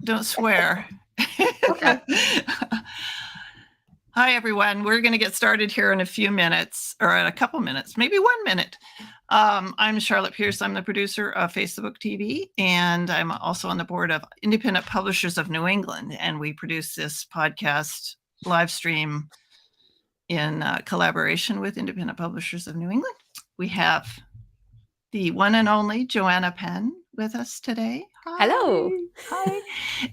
don't swear. Okay. Hi, everyone. We're going to get started here in a few minutes, or in a couple minutes, maybe 1 minute. I'm Charlotte Pierce. I'm the producer of Facebook TV, and I'm also on the board of Independent Publishers of New England. And we produce this podcast live stream in collaboration with Independent Publishers of New England. We have the one and only Joanna Penn with us today. Hi. Hello. Hi.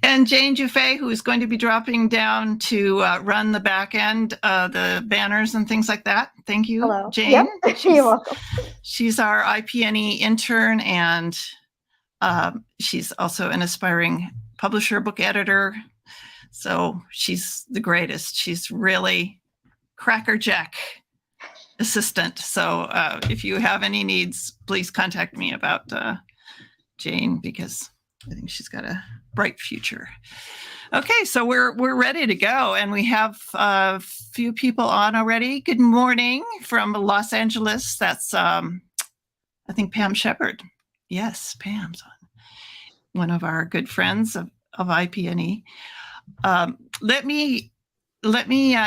And Jane Juffet, who is going to be dropping down to run the back end, the banners and things like that. Thank you, Hello. Jane. Yep. You're welcome. She's our IPNE intern, and she's also an aspiring publisher, book editor. So she's the greatest. She's really crackerjack assistant. So if you have any needs, please contact me about Jane, because I think she's got a bright future. Okay, so we're ready to go, and we have a few people on already. Good morning from Los Angeles. That's I think Pam Shepard. Yes, Pam's on. One of our good friends of IPNE. Let me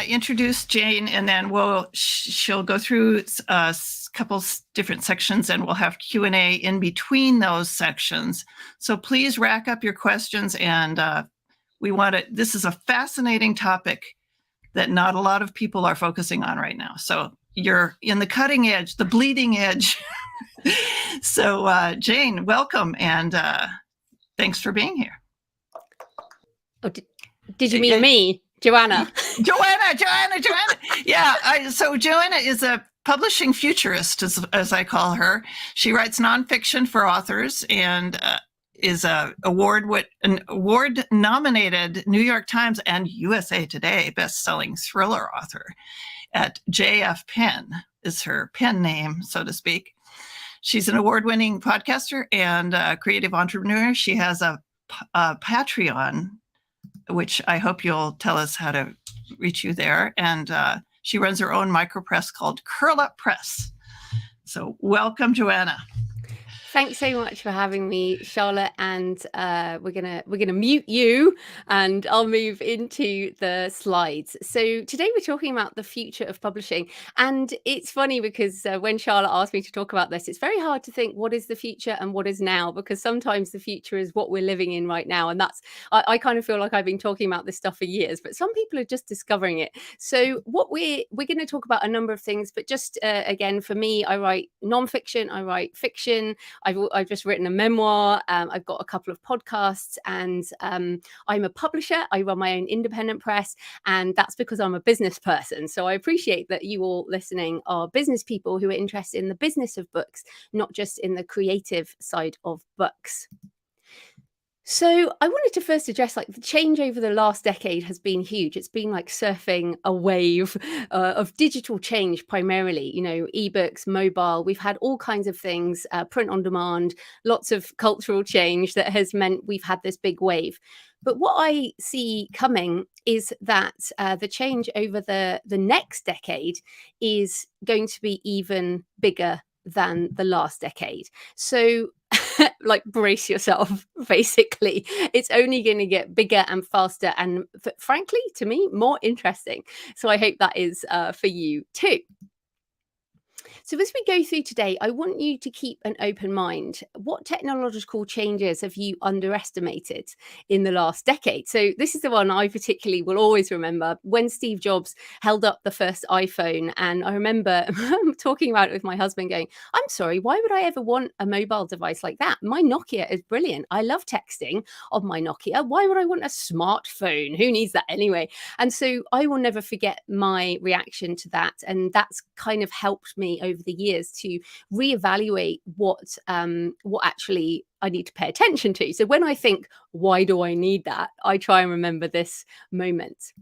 introduce Jane, and then she'll go through a couple different sections, and we'll have Q&A in between those sections. So please rack up your questions, and this is a fascinating topic that not a lot of people are focusing on right now. So you're in the cutting edge, the bleeding edge. So Jane, welcome, and thanks for being here. Oh, did you mean me? Joanna. Joanna. Yeah. So Joanna is a publishing futurist, as I call her. She writes nonfiction for authors and is an award-nominated New York Times and USA Today best-selling thriller author. At JF Penn is her pen name, so to speak. She's an award-winning podcaster and a creative entrepreneur. She has a Patreon, which I hope you'll tell us how to reach you there. And she runs her own micropress called Curl Up Press. So welcome, Joanna. Thanks so much for having me, Charlotte. And we're gonna mute you, and I'll move into the slides. So today we're talking about the future of publishing, and it's funny because when Charlotte asked me to talk about this, it's very hard to think what is the future and what is now, because sometimes the future is what we're living in right now, and that's I kind of feel like I've been talking about this stuff for years, but some people are just discovering it. So what we're going to talk about a number of things, but just again, for me, I write nonfiction, I write fiction. I've just written a memoir. I've got a couple of podcasts, and I'm a publisher. I run my own independent press, and that's because I'm a business person. So I appreciate that you all listening are business people who are interested in the business of books, not just in the creative side of books. So I wanted to first address, the change over the last decade has been huge. It's been like surfing a wave of digital change, primarily, ebooks, mobile. We've had all kinds of things, print on demand, lots of cultural change that has meant we've had this big wave. But what I see coming is that the change over the next decade is going to be even bigger than the last decade. So brace yourself, basically. It's only going to get bigger and faster, and frankly, to me, more interesting. So I hope that is for you too. So as we go through today, I want you to keep an open mind. What technological changes have you underestimated in the last decade? So this is the one I particularly will always remember, when Steve Jobs held up the first iPhone. And I remember talking about it with my husband going, I'm sorry, why would I ever want a mobile device like that? My Nokia is brilliant. I love texting on my Nokia. Why would I want a smartphone? Who needs that anyway? And so I will never forget my reaction to that. And that's kind of helped me over the years to reevaluate what actually I need to pay attention to. So when I think, why do I need that? I try and remember this moment.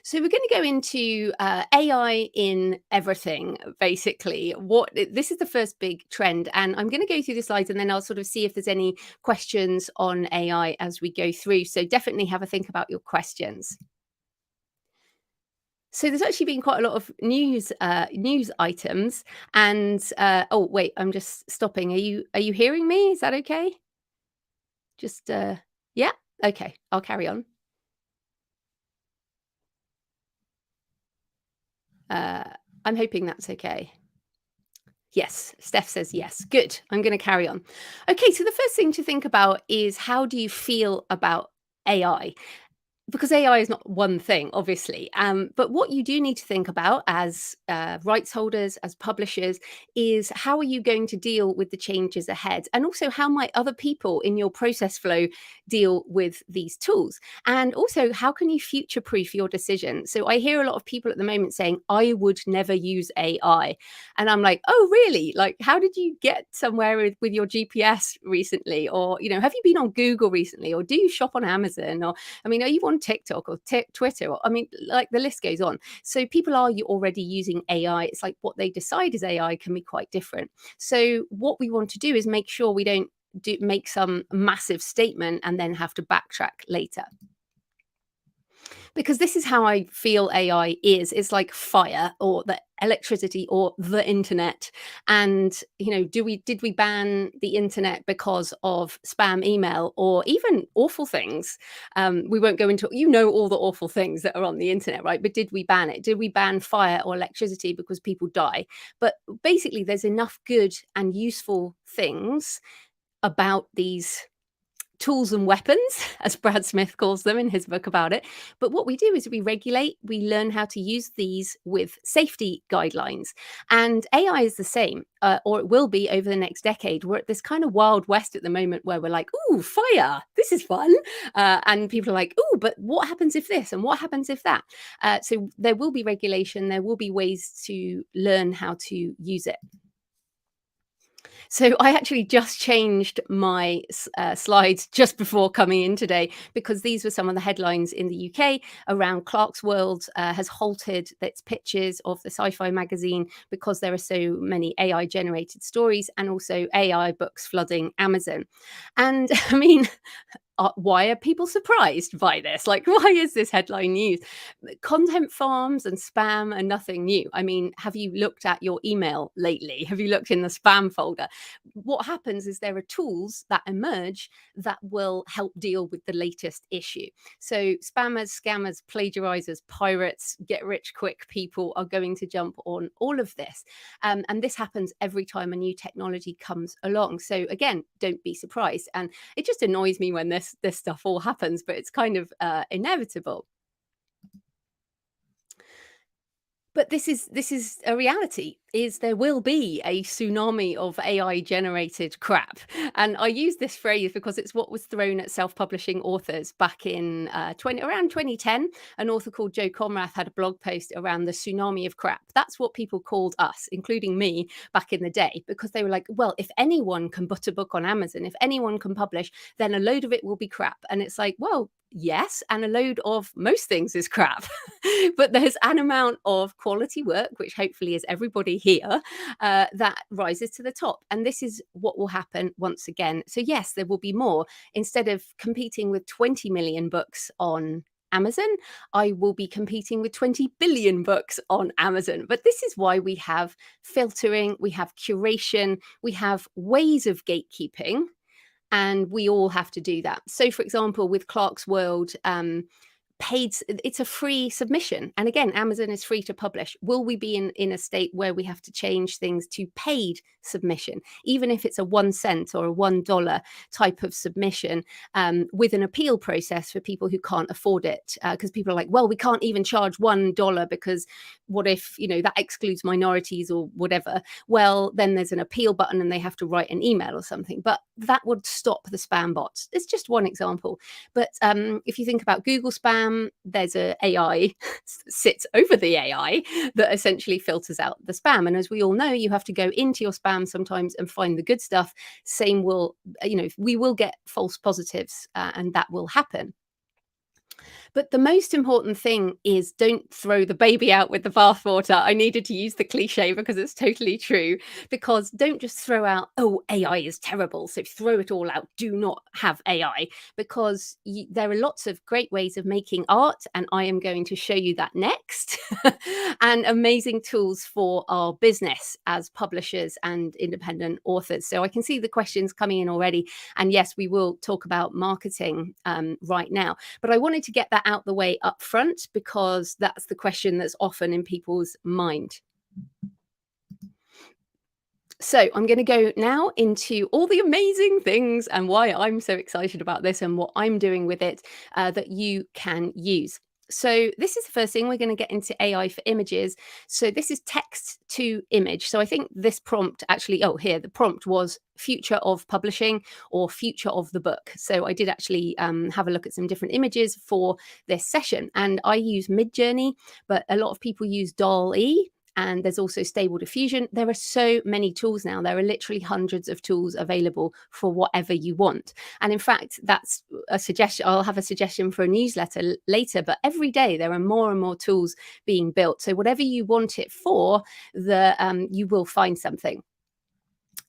So we're going to go into AI in everything, basically. This is the first big trend, and I'm going to go through the slides, and then I'll sort of see if there's any questions on AI as we go through. So definitely have a think about your questions. So there's actually been quite a lot of news items, and oh wait, I'm just stopping. Are you hearing me? Is that okay? Just Yeah. Okay. I'll carry on. I'm hoping that's okay. Yes, Steph says yes. Good. I'm going to carry on. Okay, so the first thing to think about is, how do you feel about AI? Because AI is not one thing, obviously. But what you do need to think about as rights holders, as publishers, is how are you going to deal with the changes ahead? And also, how might other people in your process flow deal with these tools? And also, how can you future proof your decision? So I hear a lot of people at the moment saying, I would never use AI. And I'm like, oh, really? Like, how did you get somewhere with your GPS recently? Or, have you been on Google recently? Or do you shop on Amazon? Or I mean, are you on TikTok or Twitter? Or, I mean, like, the list goes on. So people are already using AI. It's like what they decide is AI can be quite different. So what we want to do is make sure we don't make some massive statement and then have to backtrack later. Because this is how I feel AI is. It's like fire, or the electricity, or the internet. And did we ban the internet because of spam email, or even awful things? We won't go into all the awful things that are on the internet, right? But did we ban it? Did we ban fire or electricity because people die? But basically, there's enough good and useful things about these tools and weapons, as Brad Smith calls them in his book about it. But what we do is we regulate, we learn how to use these with safety guidelines. And AI is the same, or it will be over the next decade. We're at this kind of wild west at the moment where we're like, ooh, fire, this is fun. And people are like, ooh, but what happens if this? And what happens if that? So there will be regulation, there will be ways to learn how to use it. So I actually just changed my slides just before coming in today, because these were some of the headlines in the UK around Clark's World has halted its pitches of the sci-fi magazine because there are so many AI generated stories, and also AI books flooding Amazon. And I mean, why are people surprised by this? Like, why is this headline news? Content farms and spam are nothing new. I mean, have you looked at your email lately? Have you looked in the spam folder? What happens is there are tools that emerge that will help deal with the latest issue. So spammers, scammers, plagiarizers, pirates, get rich quick people are going to jump on all of this. And this happens every time a new technology comes along. So again, don't be surprised. And it just annoys me when this stuff all happens, but it's kind of inevitable. But this is a reality, is there will be a tsunami of AI generated crap. And I use this phrase because it's what was thrown at self-publishing authors back in around 2010. An author called Joe Conrath had a blog post around the tsunami of crap. That's what people called us, including me, back in the day, because they were like, well, if anyone can put a book on Amazon, if anyone can publish, then a load of it will be crap. And it's like, well, yes, and a load of most things is crap. But there's an amount of quality work, which hopefully is everybody here, that rises to the top. And this is what will happen once again. So yes, there will be more. Instead of competing with 20 million books on Amazon, I will be competing with 20 billion books on Amazon. But this is why we have filtering, we have curation, we have ways of gatekeeping. And we all have to do that. So, for example, with Clark's World, it's a free submission, and again, Amazon is free to publish. Will we be in a state where we have to change things to paid submission, even if it's a 1 cent or a $1 type of submission, with an appeal process for people who can't afford it? Because people are like, well, we can't even charge $1 because what if that excludes minorities or whatever? Well, then there's an appeal button and they have to write an email or something. But that would stop the spam bots. It's just one example. But if you think about Google spam, there's a AI sits over the AI that essentially filters out the spam. And as we all know, you have to go into your spam sometimes and find the good stuff. Same will, we will get false positives, and that will happen. But the most important thing is don't throw the baby out with the bathwater. I needed to use the cliche because it's totally true. Because don't just throw out, oh, AI is terrible, so throw it all out. Do not have AI, because there are lots of great ways of making art, and I am going to show you that next. And amazing tools for our business as publishers and independent authors. So I can see the questions coming in already. And yes, we will talk about marketing right now. But I wanted to get that out the way up front, because that's the question that's often in people's mind. So I'm going to go now into all the amazing things and why I'm so excited about this and what I'm doing with it that you can use. So this is the first thing. We're going to get into AI for images. So this is text to image. So I think this prompt actually, oh, here, the prompt was future of publishing or future of the book. So I did actually have a look at some different images for this session. And I use Midjourney, but a lot of people use DALL-E. And there's also Stable Diffusion. There are so many tools now. There are literally hundreds of tools available for whatever you want. And in fact, that's a suggestion. I'll have a suggestion for a newsletter later, but every day there are more and more tools being built. So whatever you want it for, you will find something.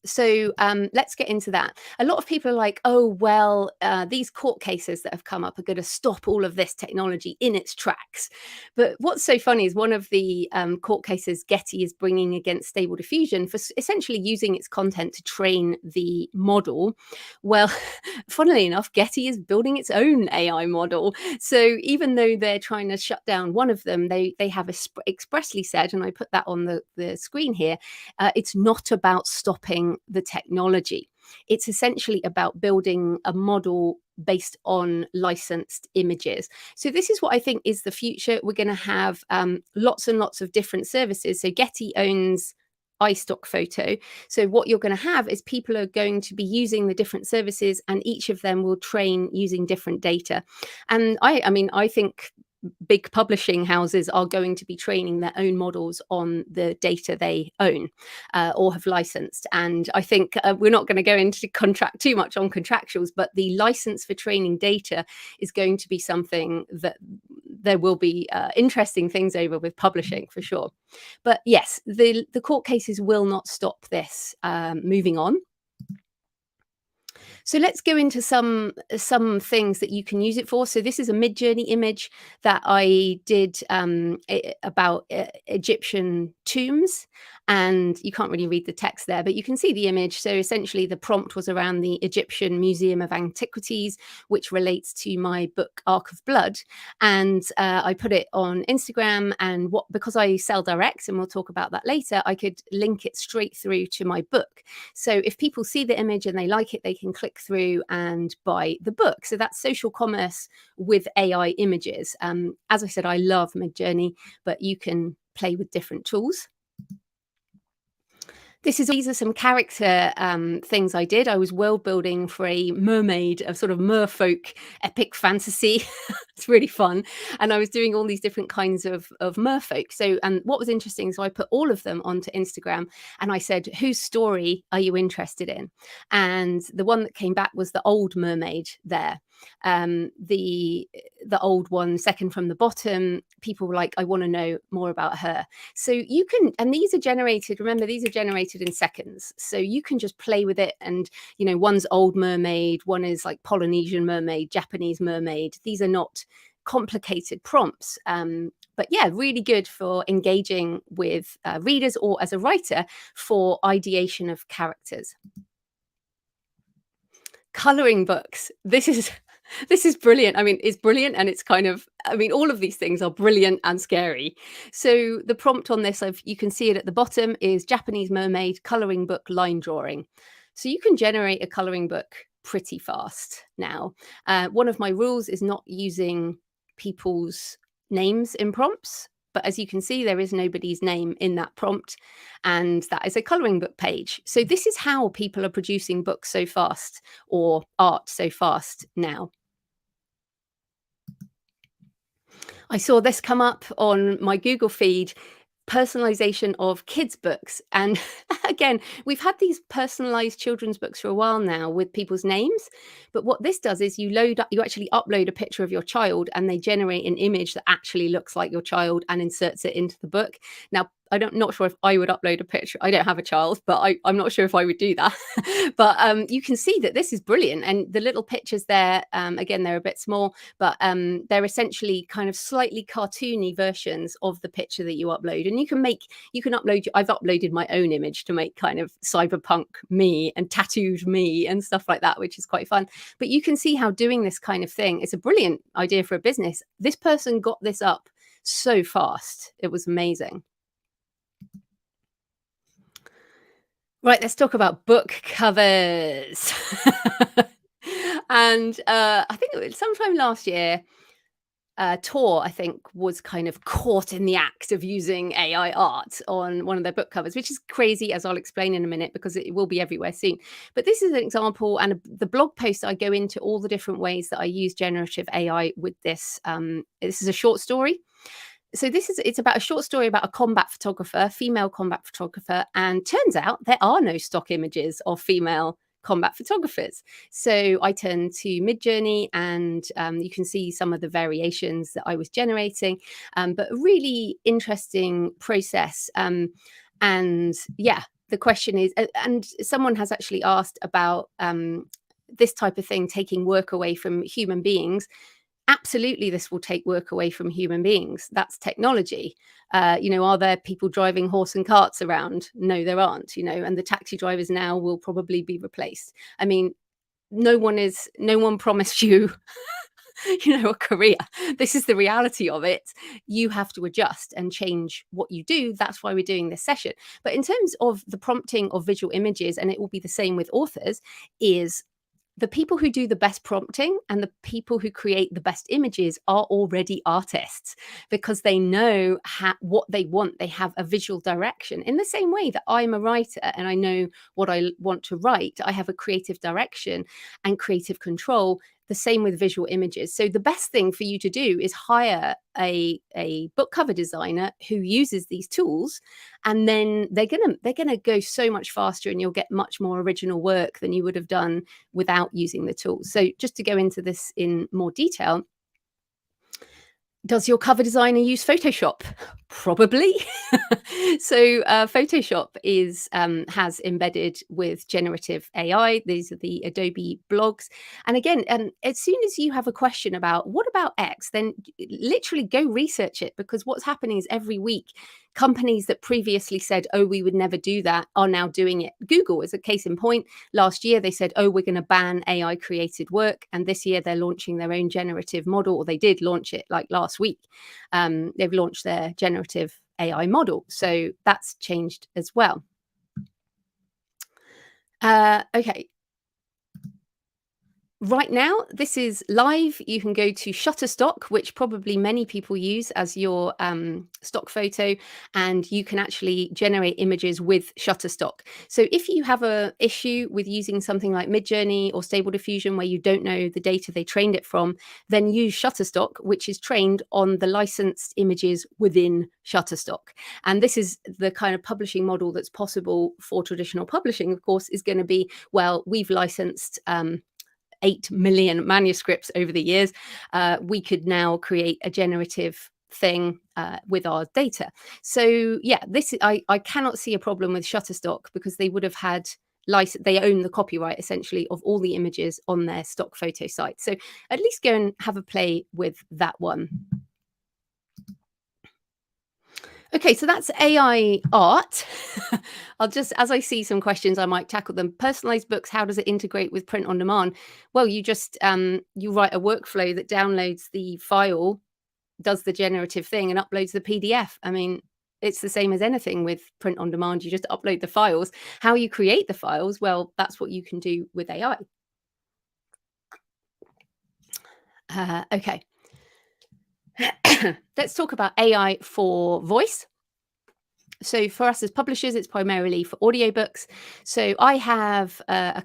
So let's get into that. A lot of people are like, oh, well, these court cases that have come up are going to stop all of this technology in its tracks. But what's so funny is one of the court cases Getty is bringing against Stable Diffusion for essentially using its content to train the model. Well, funnily enough, Getty is building its own AI model. So even though they're trying to shut down one of them, they have expressly said, and I put that on the screen here, it's not about stopping the technology. It's essentially about building a model based on licensed images. So this is what I think is the future. We're going to have lots and lots of different services. So Getty owns iStock Photo. So what you're going to have is people are going to be using the different services, and each of them will train using different data. And I mean, I think big publishing houses are going to be training their own models on the data they own or have licensed. And I think we're not going to go into contract too much on contractuals, but the license for training data is going to be something that there will be interesting things over with publishing for sure. But yes, the court cases will not stop this. Moving on. So let's go into some things that you can use it for. So this is a Midjourney image that I did about Egyptian tombs. And you can't really read the text there, but you can see the image. So essentially the prompt was around the Egyptian Museum of Antiquities, which relates to my book, Ark of Blood. And I put it on Instagram, and because I sell direct, and we'll talk about that later, I could link it straight through to my book. So if people see the image and they like it, they can click through and buy the book. So that's social commerce with AI images. As I said, I love Midjourney, but you can play with different tools. These are some character things I did. I was world building for a mermaid, a sort of merfolk epic fantasy. It's really fun. And I was doing all these different kinds of merfolk. So, and what was interesting, so I put all of them onto Instagram, and I said, whose story are you interested in? And the one that came back was the old mermaid there. The old one, second from the bottom, people were like, I want to know more about her. So you can, and these are generated, remember, these are generated in seconds. So you can just play with it. And, you know, one's old mermaid, one is like Polynesian mermaid, Japanese mermaid. These are not complicated prompts. But yeah, really good for engaging with readers, or as a writer for ideation of characters. Coloring books. This is brilliant. I mean, it's brilliant, and it's kind of, I mean, all of these things are brilliant and scary. So the prompt on this, you can see it at the bottom, is Japanese mermaid coloring book line drawing. So you can generate a coloring book pretty fast now. One of my rules is not using people's names in prompts. But as you can see, there is nobody's name in that prompt, and that is a coloring book page. So this is how people are producing books so fast, or art so fast now. I saw this come up on my Google feed. personalization of kids' books. And again, we've had these personalized children's books for a while now with people's names. But what this does is you actually upload a picture of your child, and they generate an image that actually looks like your child and inserts it into the book. Now, not sure if I would upload a picture. I don't have a child, but I'm not sure if I would do that. But you can see that this is brilliant. And the little pictures there, again, they're a bit small, but they're essentially kind of slightly cartoony versions of the picture that you upload. And you can upload, I've uploaded my own image to make kind of cyberpunk me and tattooed me and stuff like that, which is quite fun. But you can see how doing this kind of thing is a brilliant idea for a business. This person got this up so fast. It was amazing. Right, let's talk about book covers. And I think it was sometime last year, Tor, I think, was kind of caught in the act of using AI art on one of their book covers, which is crazy, as I'll explain in a minute, because it will be everywhere soon. But this is an example, and the blog post, I go into all the different ways that I use generative AI with this. This is a short story. So it's about a short story about a combat photographer, female combat photographer, and turns out there are no stock images of female combat photographers. So I turned to Midjourney, and you can see some of the variations that I was generating, but a really interesting process. And yeah, the question is, and someone has actually asked about this type of thing taking work away from human beings. Absolutely, this will take work away from human beings. That's technology. Are there people driving horse and carts around? No, there aren't, and the taxi drivers now will probably be replaced. I mean, no one promised you, a career. This is the reality of it. You have to adjust and change what you do. That's why we're doing this session. But in terms of the prompting of visual images, and it will be the same with authors, is the people who do the best prompting and the people who create the best images are already artists, because they know what they want. They have a visual direction. In the same way that I'm a writer and I know what I want to write, I have a creative direction and creative control. The same with visual images. So the best thing for you to do is hire a book cover designer who uses these tools, and then they're gonna go so much faster, and you'll get much more original work than you would have done without using the tools. So just to go into this in more detail, does your cover designer use Photoshop? Probably. So Photoshop has embedded with generative AI. These are the Adobe blogs. And again, as soon as you have a question about what about X, then literally go research it, because what's happening is every week, companies that previously said, oh, we would never do that, are now doing it. Google is a case in point. Last year, they said, oh, we're going to ban AI created work. And this year, they're launching their own generative model, or they did launch it like last week. They've launched their generative AI model. So that's changed as well. Okay. Right now, this is live. You can go to Shutterstock, which probably many people use as your stock photo, and you can actually generate images with Shutterstock. So if you have an issue with using something like Midjourney or Stable Diffusion, where you don't know the data they trained it from, then use Shutterstock, which is trained on the licensed images within Shutterstock. And this is the kind of publishing model that's possible for traditional publishing, of course, is going to be, well, we've licensed 8 million manuscripts over the years. We could now create a generative thing with our data. So yeah, I cannot see a problem with Shutterstock, because they would have had they own the copyright essentially of all the images on their stock photo site. So at least go and have a play with that one. Okay, so that's AI art. I'll just, as I see some questions, I might tackle them. Personalized books, how does it integrate with print on demand? Well, you just, you write a workflow that downloads the file, does the generative thing, and uploads the PDF. I mean, it's the same as anything with print on demand. You just upload the files. How you create the files, well, that's what you can do with AI. Okay. Let's talk about AI for voice. So for us as publishers, it's primarily for audiobooks. So I have I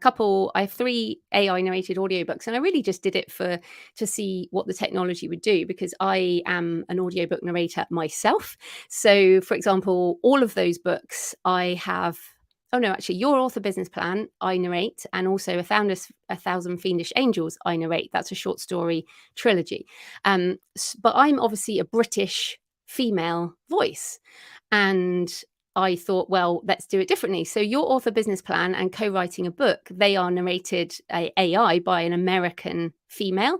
have 3 AI narrated audiobooks, and I really just did it to see what the technology would do, because I am an audiobook narrator myself. So for example, all of those books I have. Oh no, actually, Your Author Business Plan I narrate, and also A Thousand Fiendish Angels I narrate. That's a short story trilogy. But I'm obviously a British female voice. And I thought, well, let's do it differently. So Your Author Business Plan and Co-Writing a Book, they are narrated AI by an American female,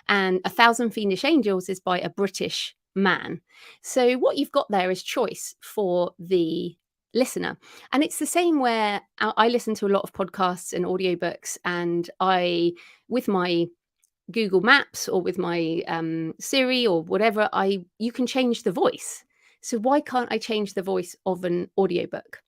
and A Thousand Fiendish Angels is by a British man. So what you've got there is choice for the listener. And it's the same where I listen to a lot of podcasts and audiobooks, and with my Google Maps or with my Siri or whatever, you can change the voice. So why can't I change the voice of an audiobook?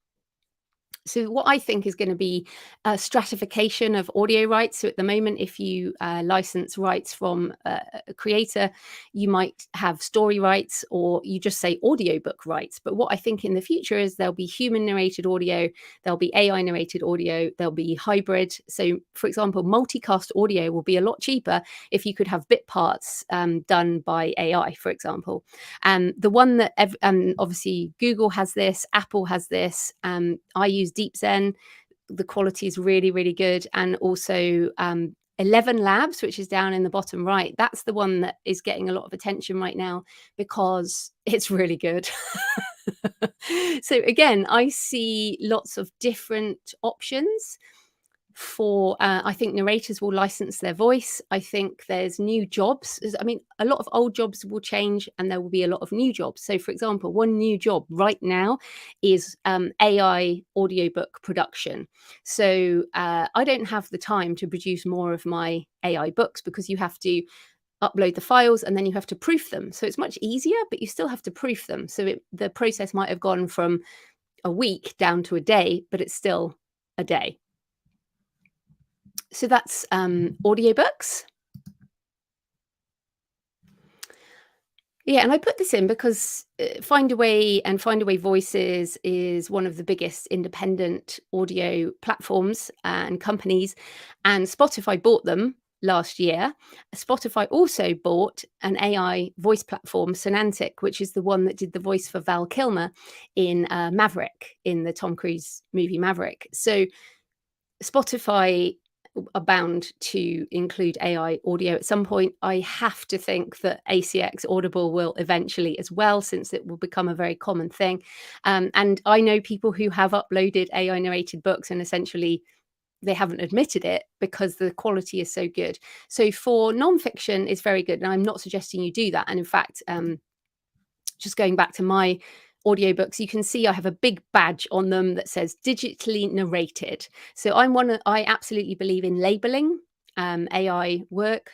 So what I think is going to be a stratification of audio rights. So at the moment, if you license rights from a creator, you might have story rights, or you just say audiobook rights. But what I think in the future is there'll be human narrated audio, there'll be AI narrated audio, there'll be hybrid. So for example, multicast audio will be a lot cheaper if you could have bit parts done by AI, for example. The one that obviously Google has this, Apple has this. I use Deep Zen. The quality is really, really good. And also 11 Labs, which is down in the bottom right. That's the one that is getting a lot of attention right now because it's really good. So again, I see lots of different options for I think narrators will license their voice. I think there's new jobs. I mean, a lot of old jobs will change and there will be a lot of new jobs. So for example, one new job right now is AI audiobook production. So I don't have the time to produce more of my AI books because you have to upload the files and then you have to proof them. So it's much easier, but you still have to proof them. So the process might have gone from a week down to a day, but it's still a day. So that's audiobooks. Yeah, and I put this in because Findaway and Findaway Voices is one of the biggest independent audio platforms and companies, and Spotify bought them last year. Spotify also bought an AI voice platform, Sonantic, which is the one that did the voice for Val Kilmer in Maverick, in the Tom Cruise movie Maverick. So Spotify are bound to include AI audio at some point. I have to think that ACX Audible will eventually as well, since it will become a very common thing. And I know people who have uploaded AI narrated books and essentially they haven't admitted it because the quality is so good. So for nonfiction, it's very good. And I'm not suggesting you do that. And in fact, just going back to my audiobooks, you can see I have a big badge on them that says digitally narrated. So I absolutely believe in labeling AI work.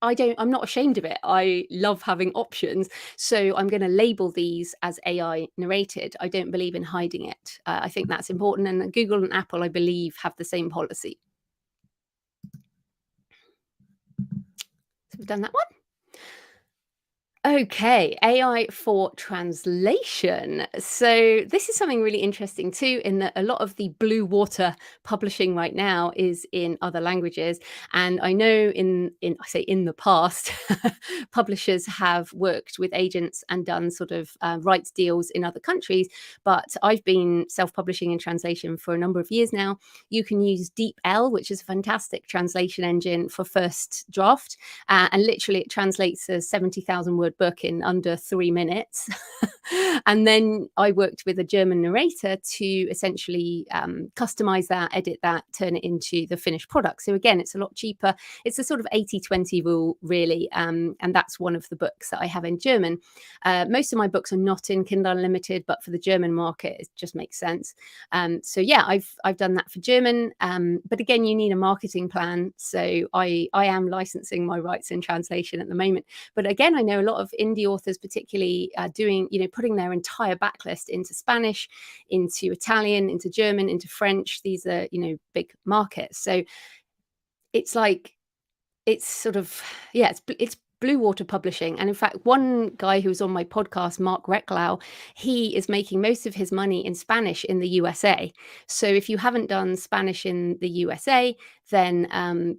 I'm not ashamed of it. I love having options. So I'm going to label these as AI narrated. I don't believe in hiding it. I think that's important. And Google and Apple, I believe, have the same policy. So we've done that one. Okay, AI for translation. So this is something really interesting too, in that a lot of the blue water publishing right now is in other languages. And I know in the past, publishers have worked with agents and done sort of rights deals in other countries. But I've been self-publishing in translation for a number of years now. You can use DeepL, which is a fantastic translation engine for first draft. And literally it translates a 70,000 word book in under 3 minutes. And then I worked with a German narrator to essentially customize that, edit that, turn it into the finished product. So again, it's a lot cheaper. It's a sort of 80-20 rule, really. And that's one of the books that I have in German. Most of my books are not in Kindle Unlimited, but for the German market, it just makes sense. So yeah, I've done that for German. But again, you need a marketing plan. So I am licensing my rights in translation at the moment. But again, I know a lot of indie authors, particularly doing, putting their entire backlist into Spanish, into Italian, into German, into French. These are, big markets. So it's like, it's sort of, yeah, it's Blue Water Publishing. And in fact, one guy who was on my podcast, Mark Recklau, he is making most of his money in Spanish in the USA. So if you haven't done Spanish in the USA, then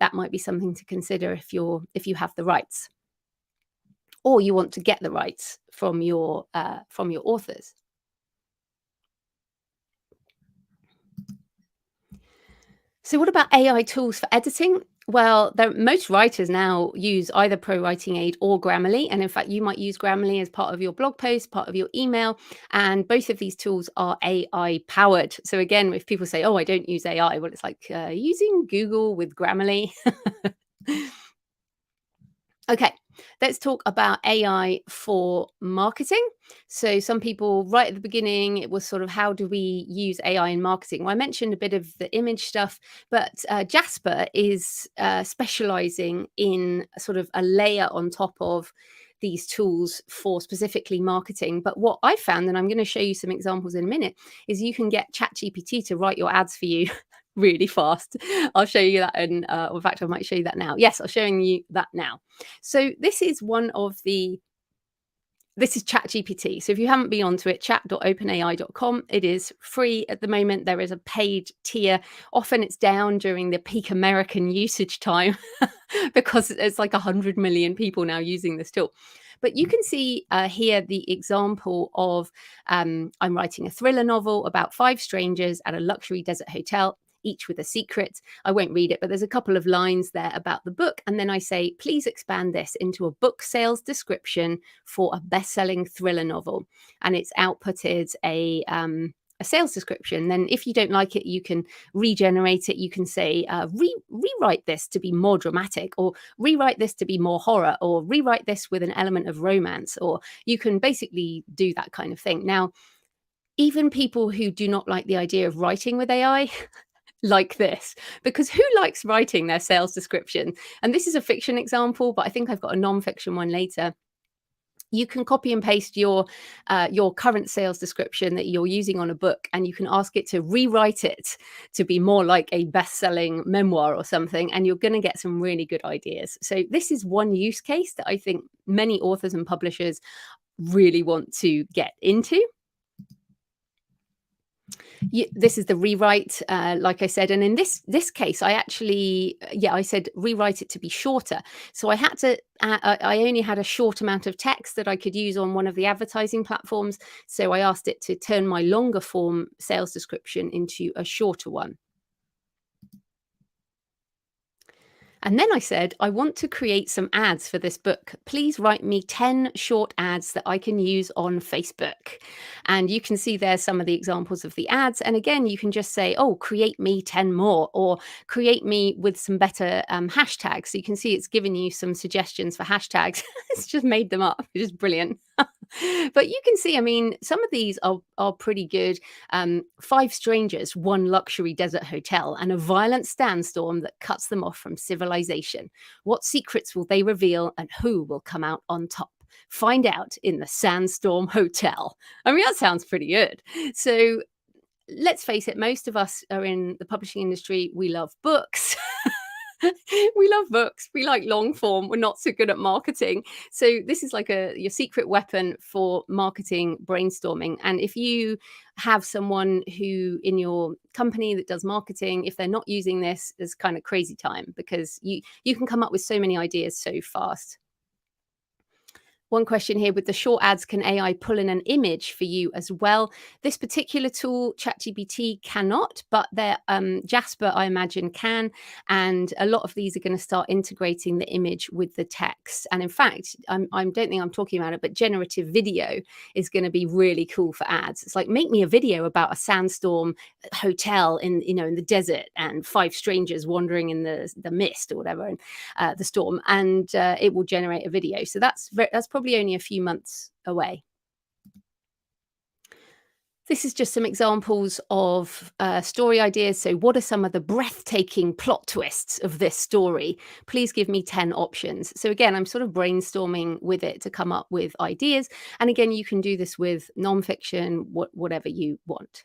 that might be something to consider if you have the rights, or you want to get the rights from your authors. So what about AI tools for editing? Well, most writers now use either Pro Writing Aid or Grammarly. And in fact, you might use Grammarly as part of your blog post, part of your email. And both of these tools are AI powered. So again, if people say, oh, I don't use AI, well, it's like using Google with Grammarly. Okay, let's talk about AI for marketing. So some people right at the beginning, it was sort of, how do we use AI in marketing? Well, I mentioned a bit of the image stuff, but Jasper is specializing in sort of a layer on top of these tools for specifically marketing. But what I found, and I'm going to show you some examples in a minute, is you can get ChatGPT to write your ads for you really fast. I'll show you that. And in fact, I might show you that now. Yes, I'm showing you that now. So this is this is ChatGPT. So if you haven't been onto it, chat.openai.com. It is free at the moment. There is a paid tier. Often it's down during the peak American usage time because it's like 100 million people now using this tool. But you can see here the example of I'm writing a thriller novel about 5 strangers at a luxury desert hotel, each with a secret. I won't read it, but there's a couple of lines there about the book. And then I say, please expand this into a book sales description for a best-selling thriller novel. And it's outputted a sales description. Then if you don't like it, you can regenerate it. You can say, rewrite this to be more dramatic, or rewrite this to be more horror, or rewrite this with an element of romance, or you can basically do that kind of thing. Now, even people who do not like the idea of writing with AI like this, because who likes writing their sales description? And this is a fiction example, but I think I've got a non-fiction one later. You can copy and paste your current sales description that you're using on a book, and you can ask it to rewrite it to be more like a best-selling memoir or something, and you're going to get some really good ideas. So this is one use case that I think many authors and publishers really want to get into. This is the rewrite, like I said, and in this case, I actually, I said rewrite it to be shorter. So I had to, I only had a short amount of text that I could use on one of the advertising platforms. So I asked it to turn my longer form sales description into a shorter one. And then I said, I want to create some ads for this book. Please write me 10 short ads that I can use on Facebook. And you can see there some of the examples of the ads. And again, you can just say, oh, create me 10 more, or create me with some better hashtags. So you can see it's given you some suggestions for hashtags. It's just made them up, which is brilliant. But you can see, I mean, some of these are pretty good. 5 strangers, 1 luxury desert hotel, and a violent sandstorm that cuts them off from civilization. What secrets will they reveal, and who will come out on top? Find out in the Sandstorm Hotel. I mean, that sounds pretty good. So let's face it, most of us are in the publishing industry. We love books. We love books. We like long form. We're not so good at marketing. So this is like your secret weapon for marketing brainstorming. And if you have someone who in your company that does marketing, if they're not using this, it's kind of crazy time, because you can come up with so many ideas so fast. One question here, with the short ads, can AI pull in an image for you as well? This particular tool, ChatGPT, cannot, but Jasper, I imagine, can. And a lot of these are going to start integrating the image with the text. And in fact, I don't think I'm talking about it, but generative video is going to be really cool for ads. It's like, make me a video about a sandstorm hotel in the desert and 5 strangers wandering in the mist or whatever, and the storm, and it will generate a video. So that's probably only a few months away. This is just some examples of story ideas. So what are some of the breathtaking plot twists of this story? Please give me 10 options. So again, I'm sort of brainstorming with it to come up with ideas. And again, you can do this with nonfiction, whatever you want.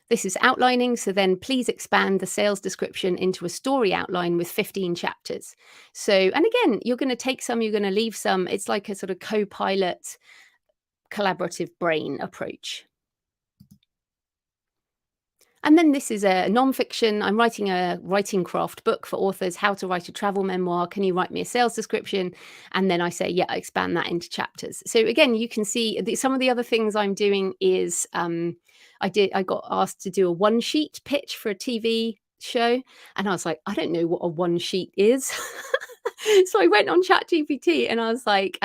This is outlining, so then please expand the sales description into a story outline with 15 chapters. So, and again, you're going to take some, you're going to leave some. It's like a sort of co-pilot collaborative brain approach. And then this is a nonfiction. I'm writing a writing craft book for authors, how to write a travel memoir. Can you write me a sales description? And then I say, yeah, I expand that into chapters. So again, you can see some of the other things I'm doing is I got asked to do a one sheet pitch for a TV show. And I was like, I don't know what a one sheet is. So I went on ChatGPT and I was like,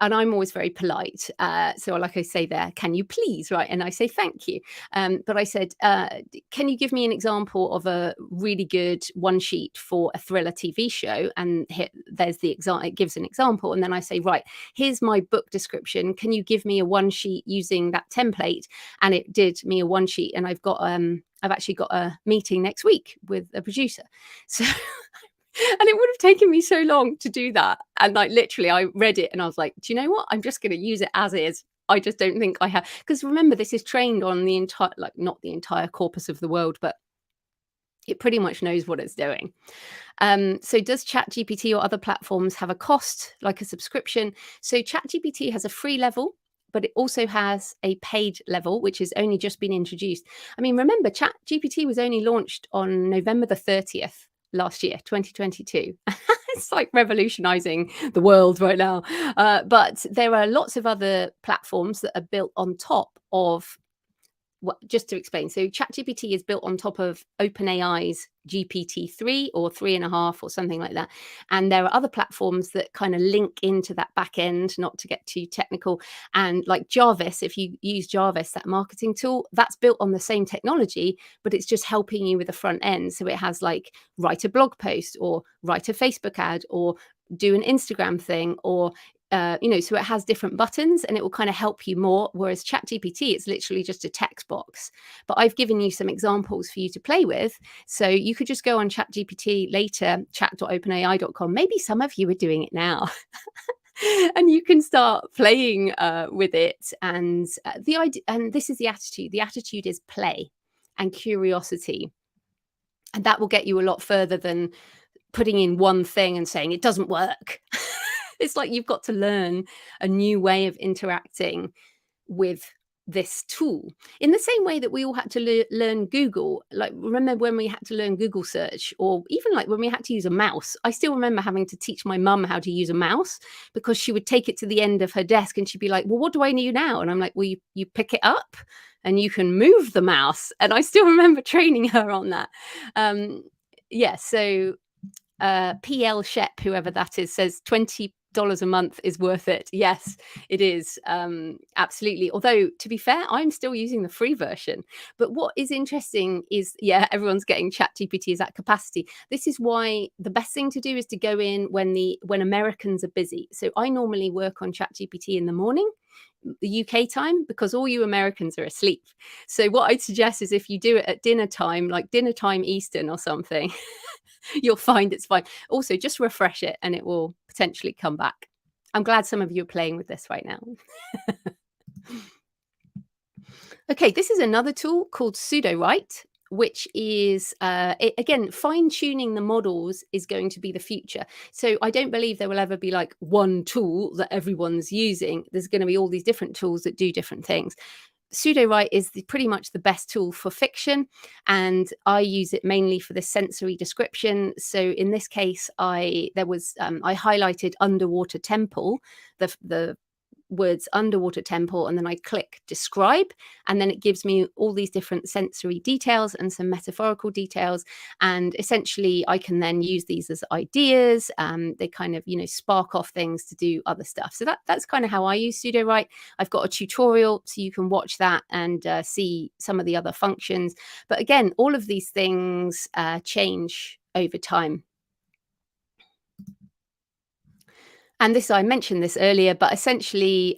and I'm always very polite. So like I say there, can you please, right? And I say, thank you. But I said, can you give me an example of a really good one sheet for a thriller TV show? And there's the example, it gives an example. And then I say, right, here's my book description. Can you give me a one sheet using that template? And it did me a one sheet. And I've actually got a meeting next week with a producer. So and it would have taken me so long to do that. And like literally I read it and I was like, do you know what? I'm just going to use it as is. I just don't think I have, because remember, this is trained on the entire, like not the entire corpus of the world, but it pretty much knows what it's doing. So does ChatGPT or other platforms have a cost, like a subscription? So ChatGPT has a free level, but it also has a paid level, which has only just been introduced. I mean, remember, ChatGPT was only launched on November the 30th. Last year, 2022. It's like revolutionizing the world right now. But there are lots of other platforms that are built on top of just to explain. So ChatGPT is built on top of OpenAI's GPT-3 or 3.5 or something like that. And there are other platforms that kind of link into that back end, not to get too technical. And like Jarvis, if you use Jarvis, that marketing tool, that's built on the same technology, but it's just helping you with the front end. So it has like write a blog post or write a Facebook ad or do an Instagram thing or so it has different buttons and it will kind of help you more. Whereas ChatGPT, it's literally just a text box. But I've given you some examples for you to play with. So you could just go on ChatGPT later, chat.openai.com. Maybe some of you are doing it now. And you can start playing with it. And the idea, and this is the attitude. The attitude is play and curiosity. And that will get you a lot further than putting in one thing and saying it doesn't work. It's like you've got to learn a new way of interacting with this tool in the same way that we all had to learn Google. Like, remember when we had to learn Google search, or even like when we had to use a mouse? I still remember having to teach my mum how to use a mouse because she would take it to the end of her desk and she'd be like, well, what do I need now? And I'm like, well, you pick it up and you can move the mouse. And I still remember training her on that. So PL Shep, whoever that is, says $20 a month is worth it. Yes, it is. Absolutely. Although, to be fair, I'm still using the free version. But what is interesting is, everyone's getting ChatGPT is at capacity. This is why the best thing to do is to go in when Americans are busy. So I normally work on ChatGPT in the morning, the UK time, because all you Americans are asleep. So what I'd suggest is if you do it at dinner time, like dinner time Eastern or something, you'll find it's fine. Also, just refresh it and it will potentially come back. I'm glad some of you are playing with this right now. Okay, this is another tool called Pseudo-Write, which is, again, fine-tuning the models is going to be the future. So I don't believe there will ever be like one tool that everyone's using. There's going to be all these different tools that do different things. Pseudo-Write is pretty much the best tool for fiction, and I use it mainly for the sensory description. So in this case, I highlighted underwater temple, the words underwater temple, and then I click describe, and then it gives me all these different sensory details and some metaphorical details, and essentially I can then use these as ideas. They kind of spark off things to do other stuff. So that's kind of how I use Pseudo-Write. I've got a tutorial so you can watch that and see some of the other functions, but again, all of these things change over time. And this, I mentioned this earlier, but essentially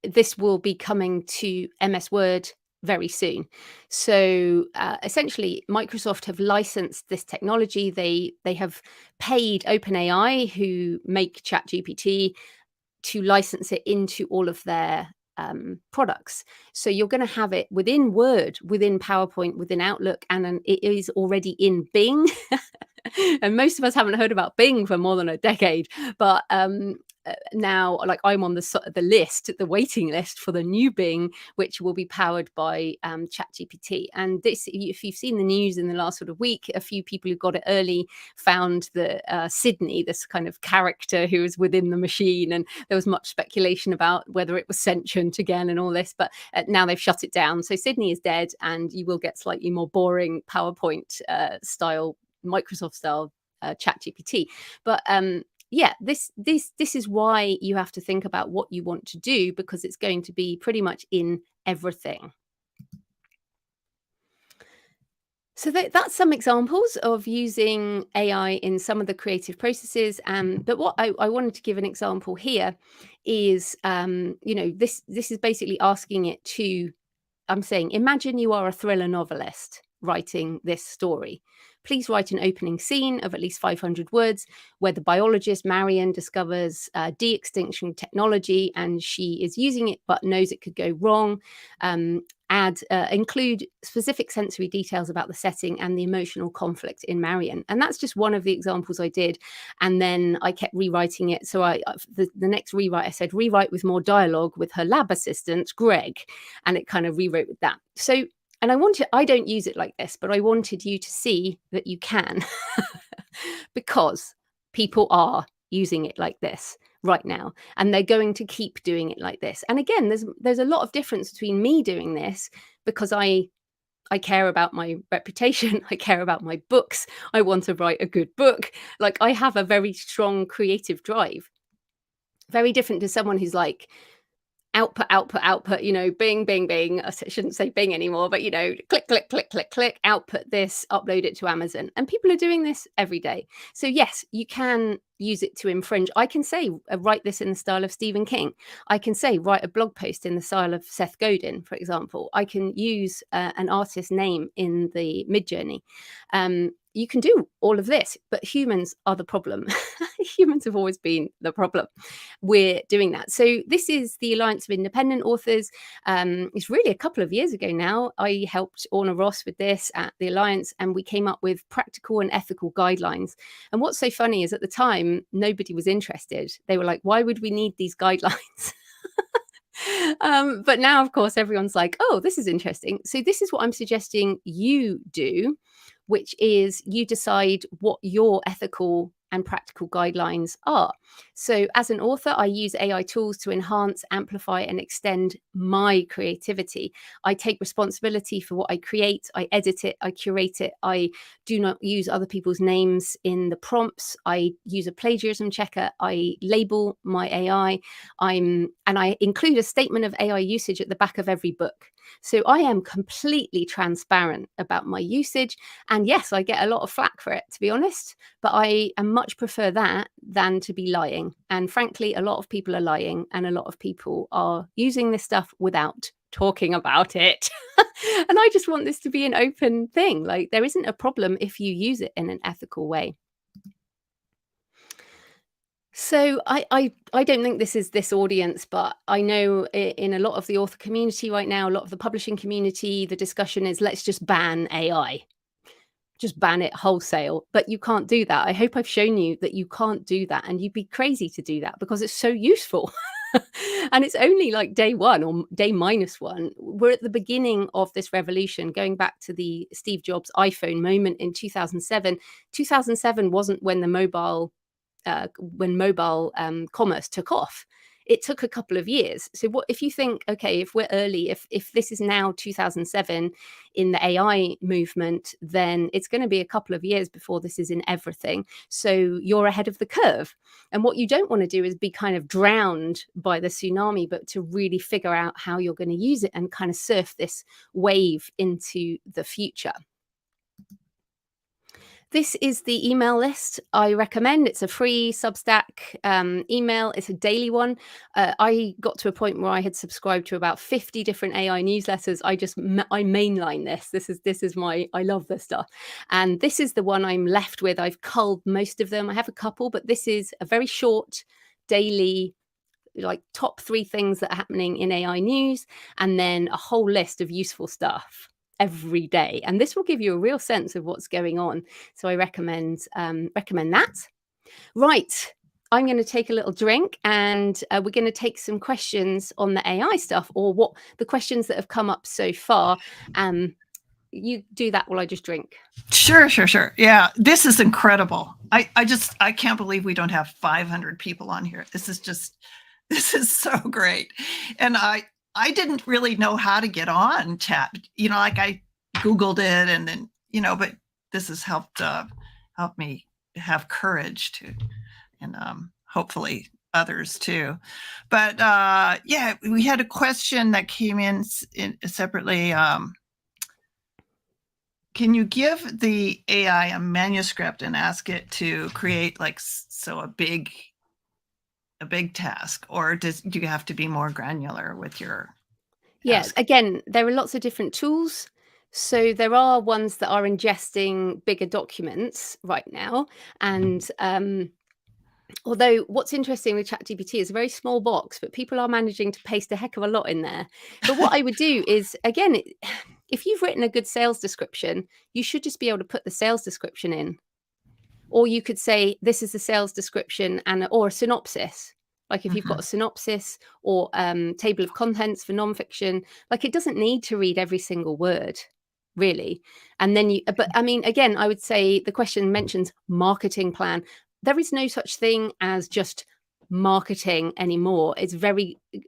this will be coming to MS Word very soon. So essentially, Microsoft have licensed this technology. They have paid OpenAI, who make ChatGPT, to license it into all of their products. So you're going to have it within Word, within PowerPoint, within Outlook, and it is already in Bing. And most of us haven't heard about Bing for more than a decade, but now, like, I'm on the list, the waiting list for the new Bing, which will be powered by ChatGPT. And this, if you've seen the news in the last sort of week, a few people who got it early found that Sydney, this kind of character who was within the machine, and there was much speculation about whether it was sentient again and all this, but now they've shut it down. So Sydney is dead, and you will get slightly more boring PowerPoint style, Microsoft style ChatGPT. But yeah, this is why you have to think about what you want to do, because it's going to be pretty much in everything. So that's some examples of using AI in some of the creative processes. But what I wanted to give an example here is, this is basically asking it to, I'm saying, imagine you are a thriller novelist writing this story. Please write an opening scene of at least 500 words where the biologist Marion discovers de-extinction technology, and she is using it but knows it could go wrong. Include specific sensory details about the setting and the emotional conflict in Marion. And that's just one of the examples I did. And then I kept rewriting it. So the next rewrite, I said, rewrite with more dialogue with her lab assistant, Greg. And it kind of rewrote with that. So, and I don't use it like this, but I wanted you to see that you can, because people are using it like this right now, and they're going to keep doing it like this. And again, there's a lot of difference between me doing this because I care about my reputation, I care about my books, I want to write a good book. Like, I have a very strong creative drive, very different to someone who's like output, bing, bing, bing. I shouldn't say bing anymore, but click, click, click, click, click, output this, upload it to Amazon. And people are doing this every day. So yes, you can use it to infringe. I can say, write this in the style of Stephen King. I can say, write a blog post in the style of Seth Godin, for example. I can use an artist's name in the Midjourney. You can do all of this, but humans are the problem. Humans have always been the problem. We're doing that. So this is the Alliance of Independent Authors. It's really a couple of years ago now. I helped Orna Ross with this at the Alliance, and we came up with practical and ethical guidelines. And what's so funny is, at the time, nobody was interested. They were like, why would we need these guidelines? But now, of course, everyone's like, oh, this is interesting. So this is what I'm suggesting you do, which is you decide what your ethical and practical guidelines are. So as an author, I use AI tools to enhance, amplify, and extend my creativity. I take responsibility for what I create. I edit it. I curate it. I do not use other people's names in the prompts. I use a plagiarism checker. I label my AI. And I include a statement of AI usage at the back of every book. So I am completely transparent about my usage. And yes, I get a lot of flack for it, to be honest, but I much prefer that than to be lying. And frankly, a lot of people are lying, and a lot of people are using this stuff without talking about it. And I just want this to be an open thing. Like, there isn't a problem if you use it in an ethical way. So I don't think this is this audience, but I know in a lot of the author community right now, a lot of the publishing community, the discussion is, let's just ban AI. Just ban it wholesale. But you can't do that. I hope I've shown you that you can't do that. And you'd be crazy to do that because it's so useful. And it's only like day one or day -1. We're at the beginning of this revolution, going back to the Steve Jobs iPhone moment in 2007. 2007 wasn't when the mobile commerce took off. It took a couple of years. So what if you think, okay, if we're early, if this is now 2007 in the AI movement, then it's going to be a couple of years before this is in everything. So you're ahead of the curve. And what you don't want to do is be kind of drowned by the tsunami, but to really figure out how you're going to use it and kind of surf this wave into the future. This is the email list I recommend. It's a free Substack email. It's a daily one. I got to a point where I had subscribed to about 50 different AI newsletters. I mainline this. This is I love this stuff. And this is the one I'm left with. I've culled most of them. I have a couple, but this is a very short daily like top 3 things that are happening in AI news, and then a whole list of useful stuff every day. And this will give you a real sense of what's going on. So I recommend that. Right. I'm going to take a little drink, and we're going to take some questions on the AI stuff, or what the questions that have come up so far. You do that while I just drink. Sure. Yeah, this is incredible. I can't believe we don't have 500 people on here. This is so great. And I didn't really know how to get on chat. Like I Googled it, and then, but this has helped me have courage to, and hopefully others too. But yeah, we had a question that came in separately. Can you give the AI a manuscript and ask it to create a big task, or do you have to be more granular with your Yes, ask? again, there are lots of different tools. So there are ones that are ingesting bigger documents right now. And although what's interesting with ChatGPT is a very small box, but people are managing to paste a heck of a lot in there. But what I would do is, again, if you've written a good sales description, you should just be able to put the sales description in. Or you could say, this is the sales description or a synopsis. Like if you've got a synopsis or table of contents for nonfiction, like it doesn't need to read every single word, really. And then but I mean, again, I would say the question mentions marketing plan. There is no such thing as just marketing anymore.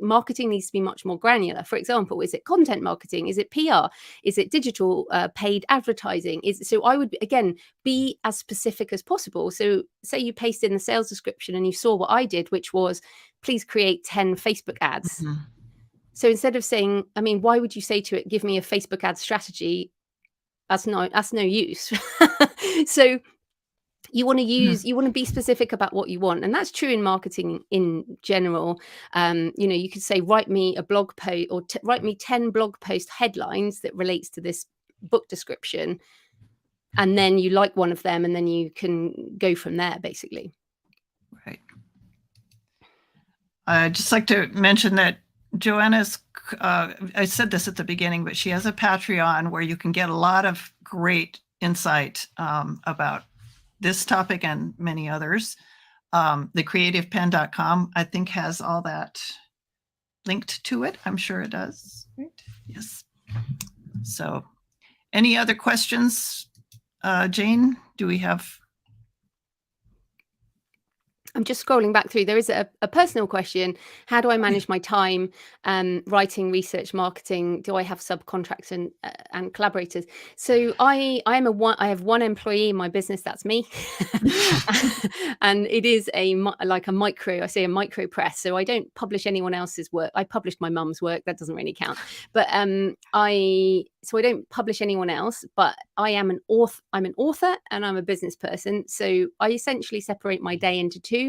Marketing needs to be much more granular. For example, is it content marketing? Is it PR? Is it digital paid advertising? So I would, again, be as specific as possible. So say you paste in the sales description and you saw what I did, which was please create 10 Facebook ads. So instead of saying, I mean, why would you say to it, give me a Facebook ad strategy? That's no use. So you want to be specific about what you want. And that's true in marketing in general. You could say, write me a blog post, or write me 10 blog post headlines that relates to this book description. And then you like one of them, and then you can go from there, basically. Right. I'd just like to mention that Joanna's, I said this at the beginning, but she has a Patreon where you can get a lot of great insight about this topic and many others. Thecreativepen.com, I think, has all that linked to it. I'm sure it does. Right? Yes. So any other questions, Jane? Do we have? I'm just scrolling back through. There is a personal question. How do I manage my time writing, research, marketing? Do I have subcontractors and collaborators? So I have one employee in my business. That's me. And it is a micro press. So I don't publish anyone else's work. I published my mum's work. That doesn't really count. But I don't publish anyone else, but I'm an author and I'm a business person. So I essentially separate my day into two.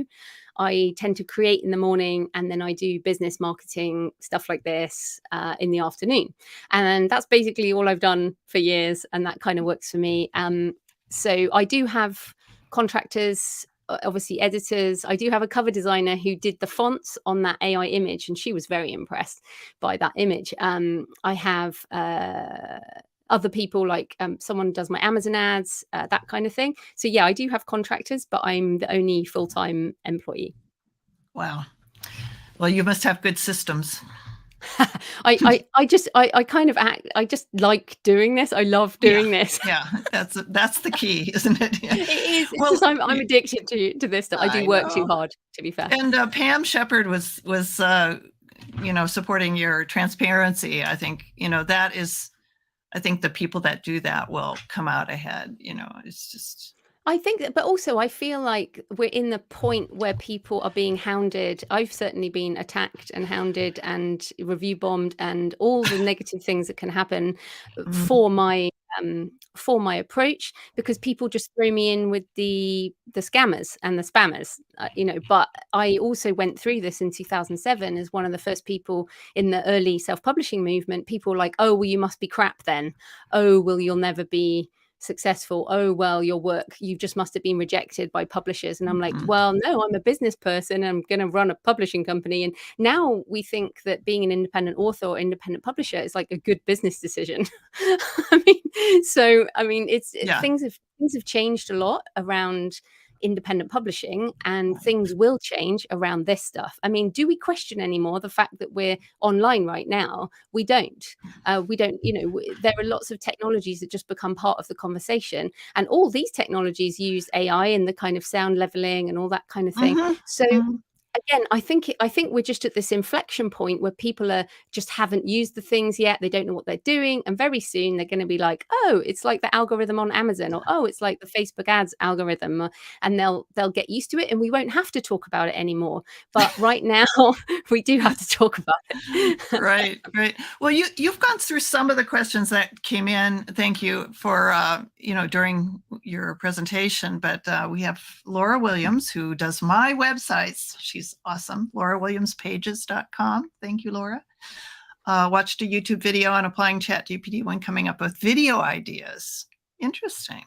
I tend to create in the morning, and then I do business marketing stuff like this in the afternoon. And that's basically all I've done for years, and that kind of works for me. So I do have contractors, obviously editors. I do have a cover designer who did the fonts on that AI image, and she was very impressed by that image. I have other people, like someone does my Amazon ads, that kind of thing. So yeah, I do have contractors, but I'm the only full-time employee. Wow. Well, you must have good systems. I just like doing this. I love doing this. Yeah, that's the key, isn't it? Yeah. It is. It's just I'm addicted to this stuff. I do work too hard, to be fair. And Pam Shepard was supporting your transparency. I think that is. I think the people that do that will come out ahead. It's just. I think that, but also I feel like we're in the point where people are being hounded. I've certainly been attacked and hounded and review bombed and all the negative things that can happen for my approach, because people just throw me in with the scammers and the spammers, but I also went through this in 2007 as one of the first people in the early self-publishing movement. People were like, oh, well, you must be crap then. Oh, well, you'll never be successful, oh, well, your work, you just must have been rejected by publishers. And I'm like, Mhm. well, no, I'm a business person. I'm going to run a publishing company. And now we think that being an independent author or independent publisher is like a good business decision. It's Yeah. things have changed a lot around independent publishing, and Right. things will change around this stuff. I mean, do we question anymore the fact that we're online right now? We don't. There are lots of technologies that just become part of the conversation, and all these technologies use AI and the kind of sound leveling and all that kind of thing. Mhm. So Mhm. again, I think we're just at this inflection point where people are just haven't used the things yet. They don't know what they're doing, and very soon they're going to be like, "Oh, it's like the algorithm on Amazon," or "Oh, it's like the Facebook ads algorithm," and they'll get used to it, and we won't have to talk about it anymore. But right now, we do have to talk about it. Right. Well, you've gone through some of the questions that came in. Thank you for during your presentation. But we have Laura Williams, who does my websites. She's awesome. LauraWilliamsPages.com. Thank you, Laura. Watched a YouTube video on applying ChatGPT when coming up with video ideas. Interesting.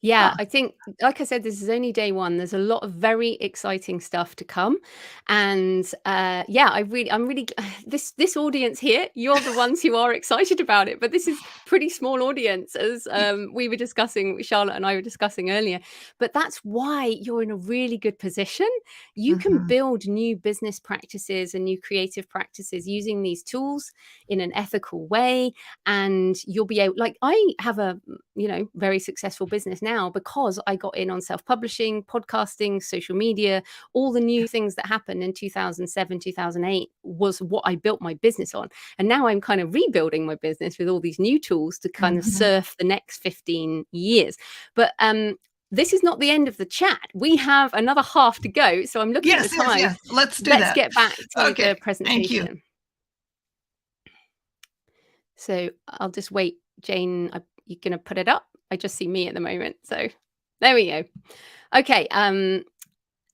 Yeah, Huh. I think, like I said, this is only day one. There's a lot of very exciting stuff to come, and I'm really this audience here. You're the ones who are excited about it, but this is pretty small audience, as we were discussing, Charlotte and I were discussing earlier. But that's why you're in a really good position. You can Mhm. build new business practices and new creative practices using these tools in an ethical way, and you'll be able. Like, I have a very successful business now because I got in on self-publishing, podcasting, social media. All the new things that happened in 2007, 2008 was what I built my business on. And now I'm kind of rebuilding my business with all these new tools to kind of Mhm. surf the next 15 years. But this is not the end of the chat. We have another half to go. So I'm looking at the time. Yes. Let's do Let's that. get back to Okay. the Thank you. presentation. So I'll just wait. Jane, you're going to put it up? I just see me at the moment. So there we go. Okay,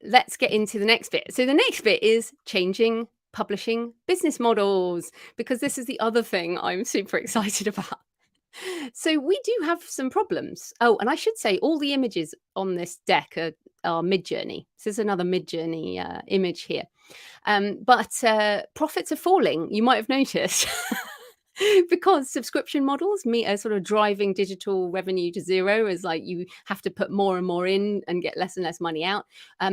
let's get into the next bit. So the next bit is changing publishing business models, because this is the other thing I'm super excited about. So we do have some problems. Oh, and I should say all the images on this deck are Mid-Journey. This is another Mid-Journey image here. But profits are falling, you might have noticed. Because subscription models are sort of driving digital revenue to zero, as like you have to put more and more in and get less and less money out.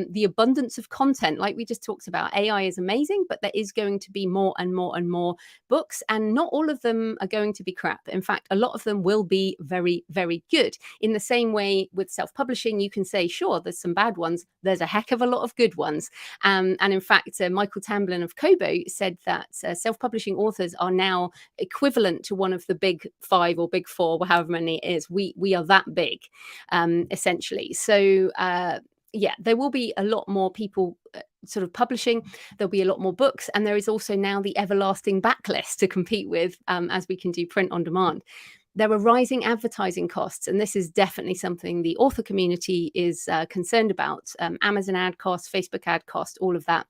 The abundance of content, like we just talked about, AI is amazing, but there is going to be more and more and more books, and not all of them are going to be crap. In fact, a lot of them will be very, very good. In the same way with self-publishing, you can say, sure, there's some bad ones. There's a heck of a lot of good ones. And in fact, Michael Tamblyn of Kobo said that self-publishing authors are now equivalent to one of the big five or big four, or however many it is. We are that big, essentially. So there will be a lot more people sort of publishing. There'll be a lot more books, and there is also now the everlasting backlist to compete with, as we can do print on demand. There are rising advertising costs, and this is definitely something the author community is concerned about. Amazon ad costs, Facebook ad cost, all of that.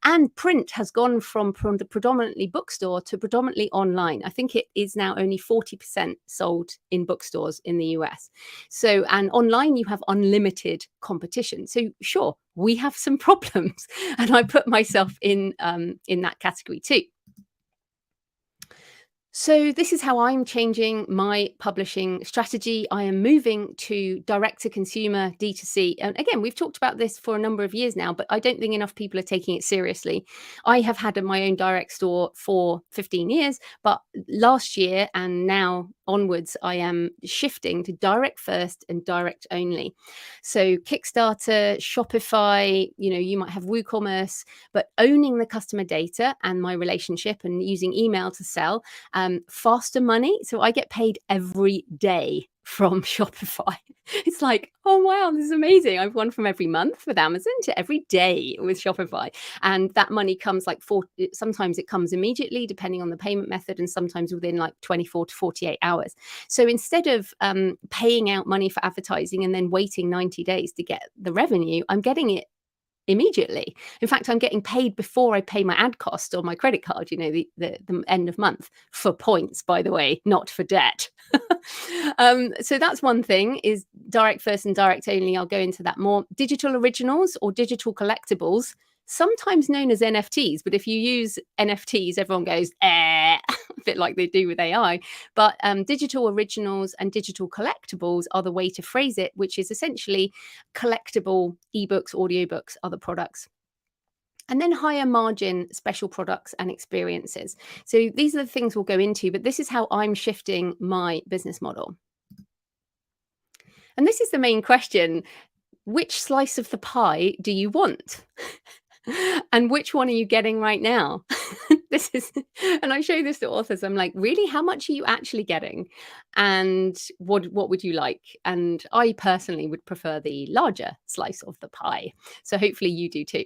And print has gone from predominantly bookstore to predominantly online. I think it is now only 40% sold in bookstores in the US. So, and online you have unlimited competition. So sure, we have some problems, and I put myself in that category too. So this is how I'm changing my publishing strategy. I am moving to direct-to-consumer D2C. And again, we've talked about this for a number of years now, but I don't think enough people are taking it seriously. I have had my own direct store for 15 years, but last year and now onwards, I am shifting to direct first and direct only. So Kickstarter, Shopify, you might have WooCommerce, but owning the customer data and my relationship and using email to sell. Faster money. So I get paid every day from Shopify. It's like, oh, wow, this is amazing. I've gone from every month with Amazon to every day with Shopify. And that money comes sometimes it comes immediately, depending on the payment method, and sometimes within like 24 to 48 hours. So instead of paying out money for advertising and then waiting 90 days to get the revenue, I'm getting it immediately. In fact, I'm getting paid before I pay my ad cost or my credit card, the end of month, for points, by the way, not for debt. So that's one thing, is direct first and direct only. I'll go into that more. Digital originals or digital collectibles, sometimes known as NFTs, but if you use NFTs, everyone goes, a bit like they do with AI. But digital originals and digital collectibles are the way to phrase it, which is essentially collectible ebooks, audiobooks, other products. And then higher margin special products and experiences. So these are the things we'll go into, but this is how I'm shifting my business model. And this is the main question. Which slice of the pie do you want? And which one are you getting right now? And I show this to authors. I'm like, really, how much are you actually getting? And what would you like? And I personally would prefer the larger slice of the pie. So hopefully you do too.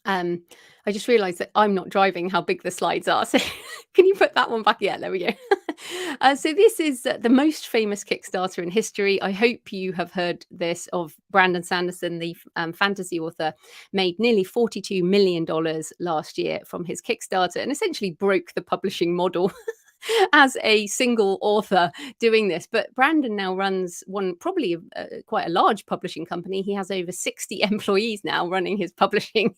I just realized that I'm not driving how big the slides are. So can you put that one back? Yeah, there we go. So this is the most famous Kickstarter in history. I hope you have heard this of Brandon Sanderson, the fantasy author, made nearly $42 million last year from his Kickstarter and essentially broke the publishing model as a single author doing this. But Brandon now runs probably quite a large publishing company. He has over 60 employees now running his publishing,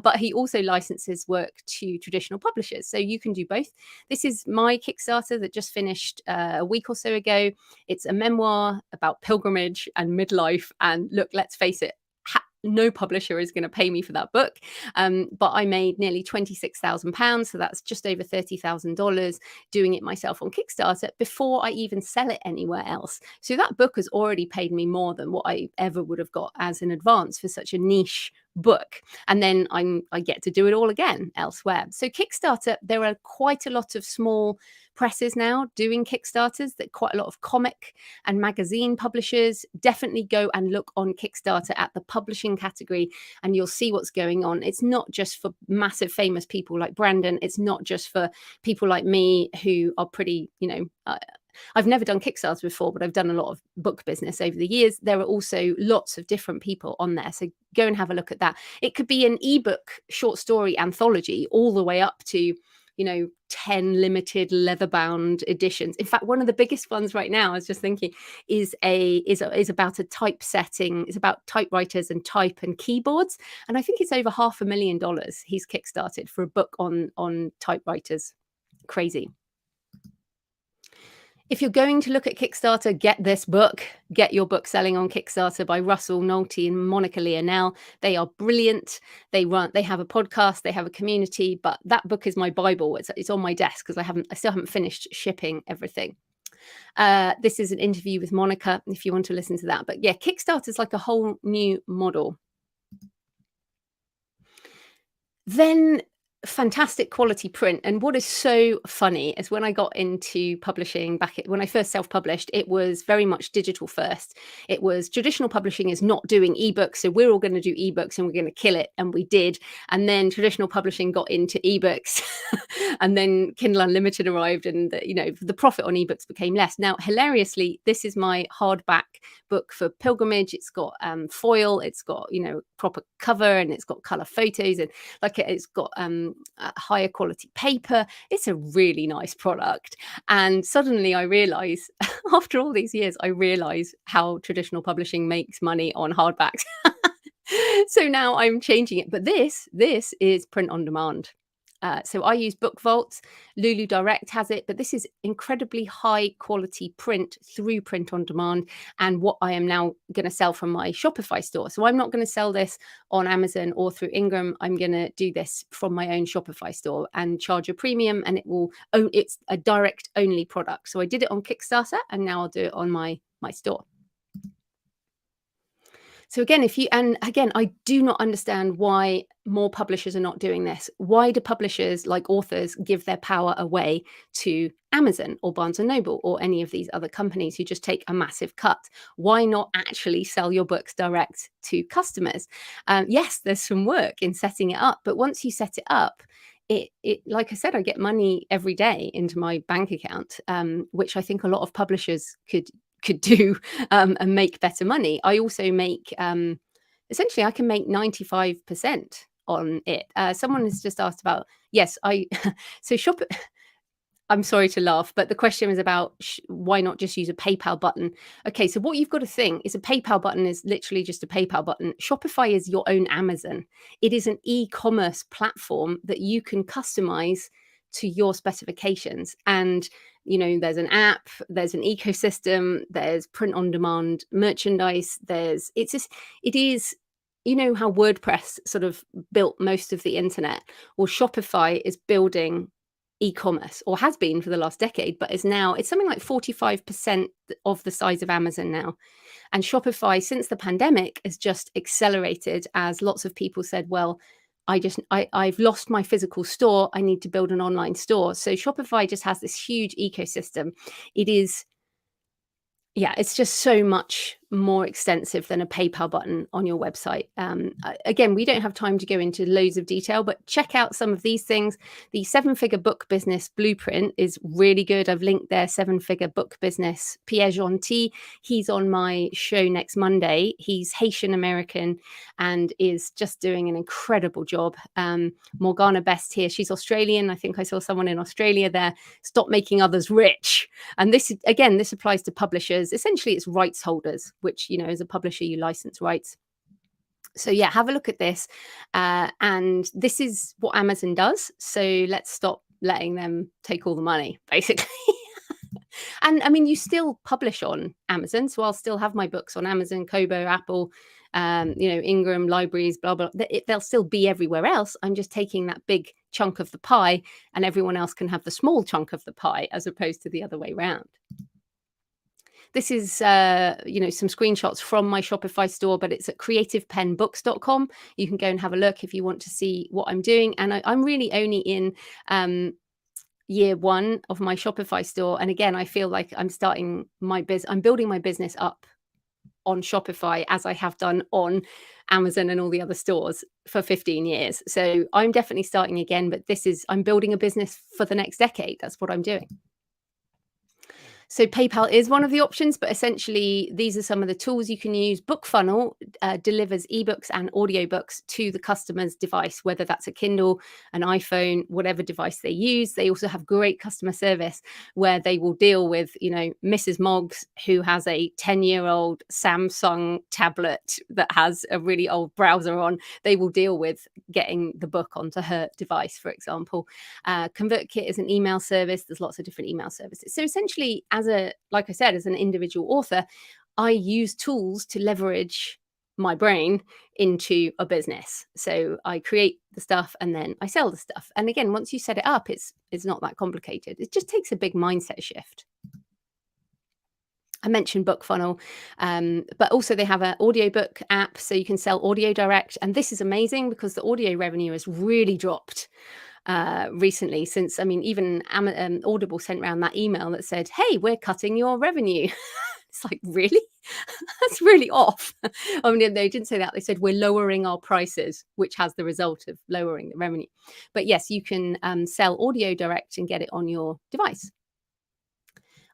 but he also licenses work to traditional publishers. So you can do both. This is my Kickstarter that just finished a week or so ago. It's a memoir about pilgrimage and midlife. And look, let's face it, no publisher is going to pay me for that book. But I made nearly £26,000. So that's just over $30,000 doing it myself on Kickstarter before I even sell it anywhere else. So that book has already paid me more than what I ever would have got as an advance for such a niche book. And then I get to do it all again elsewhere. So Kickstarter, there are quite a lot of small presses now doing Kickstarters, that quite a lot of comic and magazine publishers. Definitely go and look on Kickstarter at the publishing category and you'll see what's going on. It's not just for massive famous people like Brandon. It's not just for people like me who are pretty, I've never done Kickstarter before, but I've done a lot of book business over the years. There are also lots of different people on there. So go and have a look at that. It could be an ebook short story anthology all the way up to 10 limited leather-bound editions. In fact, one of the biggest ones right now, I was just thinking, is about a typesetting. It's about typewriters and type and keyboards. And I think it's over $500,000 he's kickstarted for a book on typewriters. Crazy. If you're going to look at Kickstarter, get this book. Get Your Book Selling on Kickstarter by Russell Nolte and Monica Leonel. They are brilliant. They have a podcast, they have a community, but that book is my Bible. It's on my desk because I still haven't finished shipping everything. This is an interview with Monica if you want to listen to that. But yeah, Kickstarter is like a whole new model. Then fantastic quality print. And what is so funny is when I got into publishing when I first self-published, it was very much digital first. It was traditional publishing is not doing ebooks, so we're all going to do ebooks and we're going to kill it, and we did. And then traditional publishing got into ebooks and then Kindle Unlimited arrived, and the profit on ebooks became less. Now hilariously, this is my hardback book for pilgrimage. It's got foil, it's got proper cover, and it's got color photos, and it's got higher quality paper. It's a really nice product. And suddenly I realize, after all these years, I realize how traditional publishing makes money on hardbacks. So now I'm changing it. But this is print on demand. So I use Book Vault. Lulu Direct has it, but this is incredibly high quality print through print on demand, and what I am now going to sell from my Shopify store. So I'm not going to sell this on Amazon or through Ingram. I'm going to do this from my own Shopify store and charge a premium, and it's a direct only product. So I did it on Kickstarter, and now I'll do it on my store. So again, I do not understand why more publishers are not doing this. Why do publishers, like authors, give their power away to Amazon or Barnes & Noble or any of these other companies who just take a massive cut? Why not actually sell your books direct to customers? Yes, there's some work in setting it up, but once you set it up, it like I said, I get money every day into my bank account, which I think a lot of publishers could do and make better money. I also make essentially I can make 95% on it. Someone has just asked about, yes, so shop. I'm sorry to laugh, but the question was about why not just use a PayPal button? Okay, so what you've got to think is a PayPal button is literally just a PayPal button. Shopify is your own Amazon. It is an e-commerce platform that you can customize to your specifications. And, you know, there's an app, there's an ecosystem, there's print on demand merchandise, it is, you know, how WordPress sort of built most of the internet. Well, Shopify is building e-commerce, or has been for the last decade, but it's something like 45% of the size of Amazon now. And Shopify, since the pandemic, has just accelerated, as lots of people said, well, I've lost my physical store, I need to build an online store. So Shopify just has this huge ecosystem. It's just so much more extensive than a PayPal button on your website. Again, we don't have time to go into loads of detail, but check out some of these things. The 7-Figure Book Business Blueprint is really good. I've linked their 7-Figure Book Business, Pierre Gentil. He's on my show next Monday. He's Haitian American and is just doing an incredible job. Morgana Best here, she's Australian. I think I saw someone in Australia there. Stop making others rich. And this applies to publishers. Essentially, it's rights holders, which, you know, as a publisher, you license rights. So yeah, have a look at this. And this is what Amazon does. So let's stop letting them take all the money, basically. And I mean, you still publish on Amazon. So I'll still have my books on Amazon, Kobo, Apple, Ingram, libraries, blah, blah. They'll still be everywhere else. I'm just taking that big chunk of the pie and everyone else can have the small chunk of the pie, as opposed to the other way around. This is, some screenshots from my Shopify store, but it's at creativepenbooks.com. You can go and have a look if you want to see what I'm doing. And I'm really only in year one of my Shopify store. And again, I feel like I'm building my business up on Shopify as I have done on Amazon and all the other stores for 15 years. So I'm definitely starting again, but I'm building a business for the next decade. That's what I'm doing. So PayPal is one of the options, but essentially these are some of the tools you can use. BookFunnel delivers ebooks and audiobooks to the customer's device, whether that's a Kindle, an iPhone, whatever device they use. They also have great customer service where they will deal with, Mrs. Moggs, who has a 10-year-old Samsung tablet that has a really old browser on. They will deal with getting the book onto her device, for example. ConvertKit is an email service. There's lots of different email services. So essentially, like I said, as an individual author, I use tools to leverage my brain into a business. So I create the stuff and then I sell the stuff. And again, once you set it up, it's not that complicated. It just takes a big mindset shift. I mentioned BookFunnel, but also they have an audiobook app, so you can sell audio direct. And this is amazing because the audio revenue has really dropped recently, since, even Audible sent around that email that said, hey, we're cutting your revenue. It's like, really? That's really off. They didn't say that. They said, we're lowering our prices, which has the result of lowering the revenue. But yes, you can sell audio direct and get it on your device.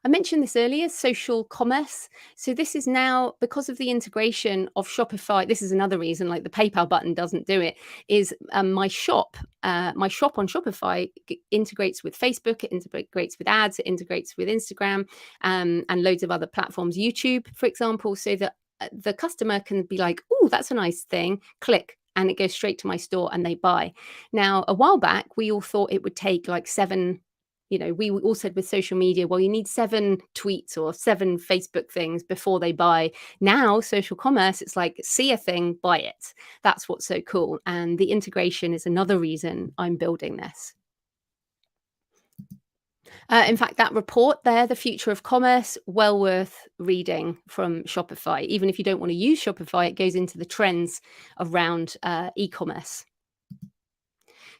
I mentioned this earlier, social commerce. So this is now, because of the integration of Shopify, this is another reason, like the PayPal button doesn't do it, is my shop on Shopify integrates with Facebook, it integrates with ads, it integrates with Instagram, and loads of other platforms, YouTube, for example, so that the customer can be like, oh, that's a nice thing, click, and it goes straight to my store and they buy. Now, a while back, we all thought it would take like 7, we all said with social media, well, you need 7 tweets or 7 Facebook things before they buy. Now, social commerce, it's like, see a thing, buy it. That's what's so cool. And the integration is another reason I'm building this. In fact, that report there, The Future of Commerce, well worth reading from Shopify. Even if you don't want to use Shopify, it goes into the trends around e-commerce.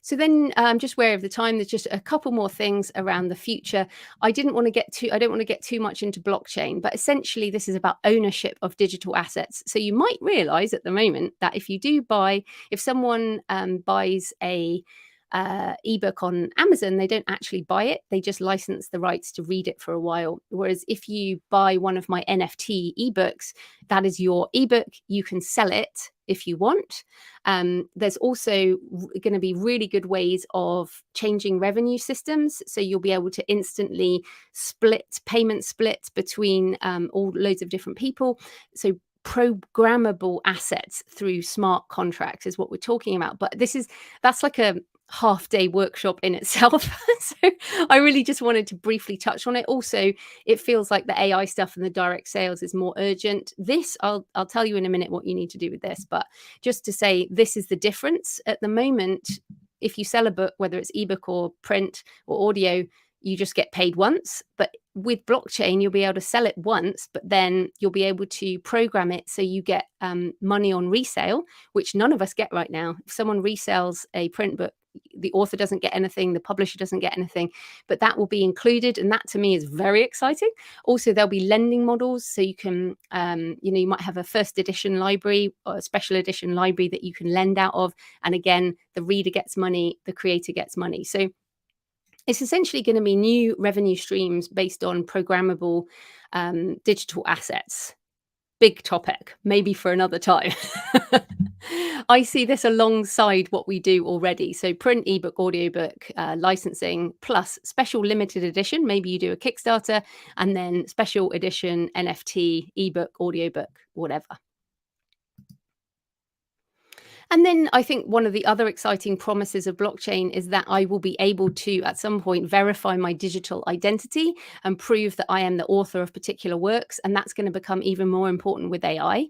So then, just aware of the time, there's just a couple more things around the future. I don't want to get too much into blockchain, but essentially this is about ownership of digital assets. So you might realize at the moment that if someone buys a ebook on Amazon, they don't actually buy it. They just license the rights to read it for a while. Whereas if you buy one of my NFT ebooks, that is your ebook. You can sell it. if you want. There's also going to be really good ways of changing revenue systems. So you'll be able to instantly payment split between all loads of different people. So programmable assets through smart contracts is what we're talking about. But that's like a half-day workshop in itself. So I really just wanted to briefly touch on it. Also, it feels like the AI stuff and the direct sales is more urgent. This, I'll tell you in a minute what you need to do with this, but just to say, this is the difference at the moment. If you sell a book, whether it's ebook or print or audio, you just get paid once. But with blockchain, you'll be able to sell it once, but then you'll be able to program it so you get money on resale, which none of us get right now. If someone resells a print book, the author doesn't get anything, the publisher doesn't get anything, but that will be included. And that to me is very exciting. Also, there'll be lending models. So you can, you might have a first edition library or a special edition library that you can lend out of. And again, the reader gets money, the creator gets money. So it's essentially going to be new revenue streams based on programmable digital assets. Big topic, maybe for another time. I see this alongside what we do already. So print, ebook, audiobook, licensing, plus special limited edition. Maybe you do a Kickstarter and then special edition NFT, ebook, audiobook, whatever. And then I think one of the other exciting promises of blockchain is that I will be able to, at some point, verify my digital identity and prove that I am the author of particular works. And that's going to become even more important with AI.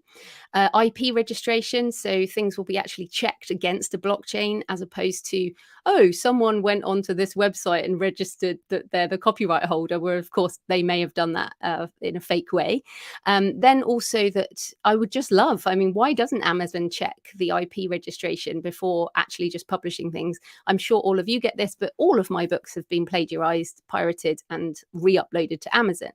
IP registration, so things will be actually checked against a blockchain as opposed to, oh, someone went onto this website and registered that they're the copyright holder, where of course they may have done that in a fake way. Then also that I would just love, why doesn't Amazon check the IP registration before actually just publishing things? I'm sure all of you get this, but all of my books have been plagiarized, pirated, and re-uploaded to Amazon.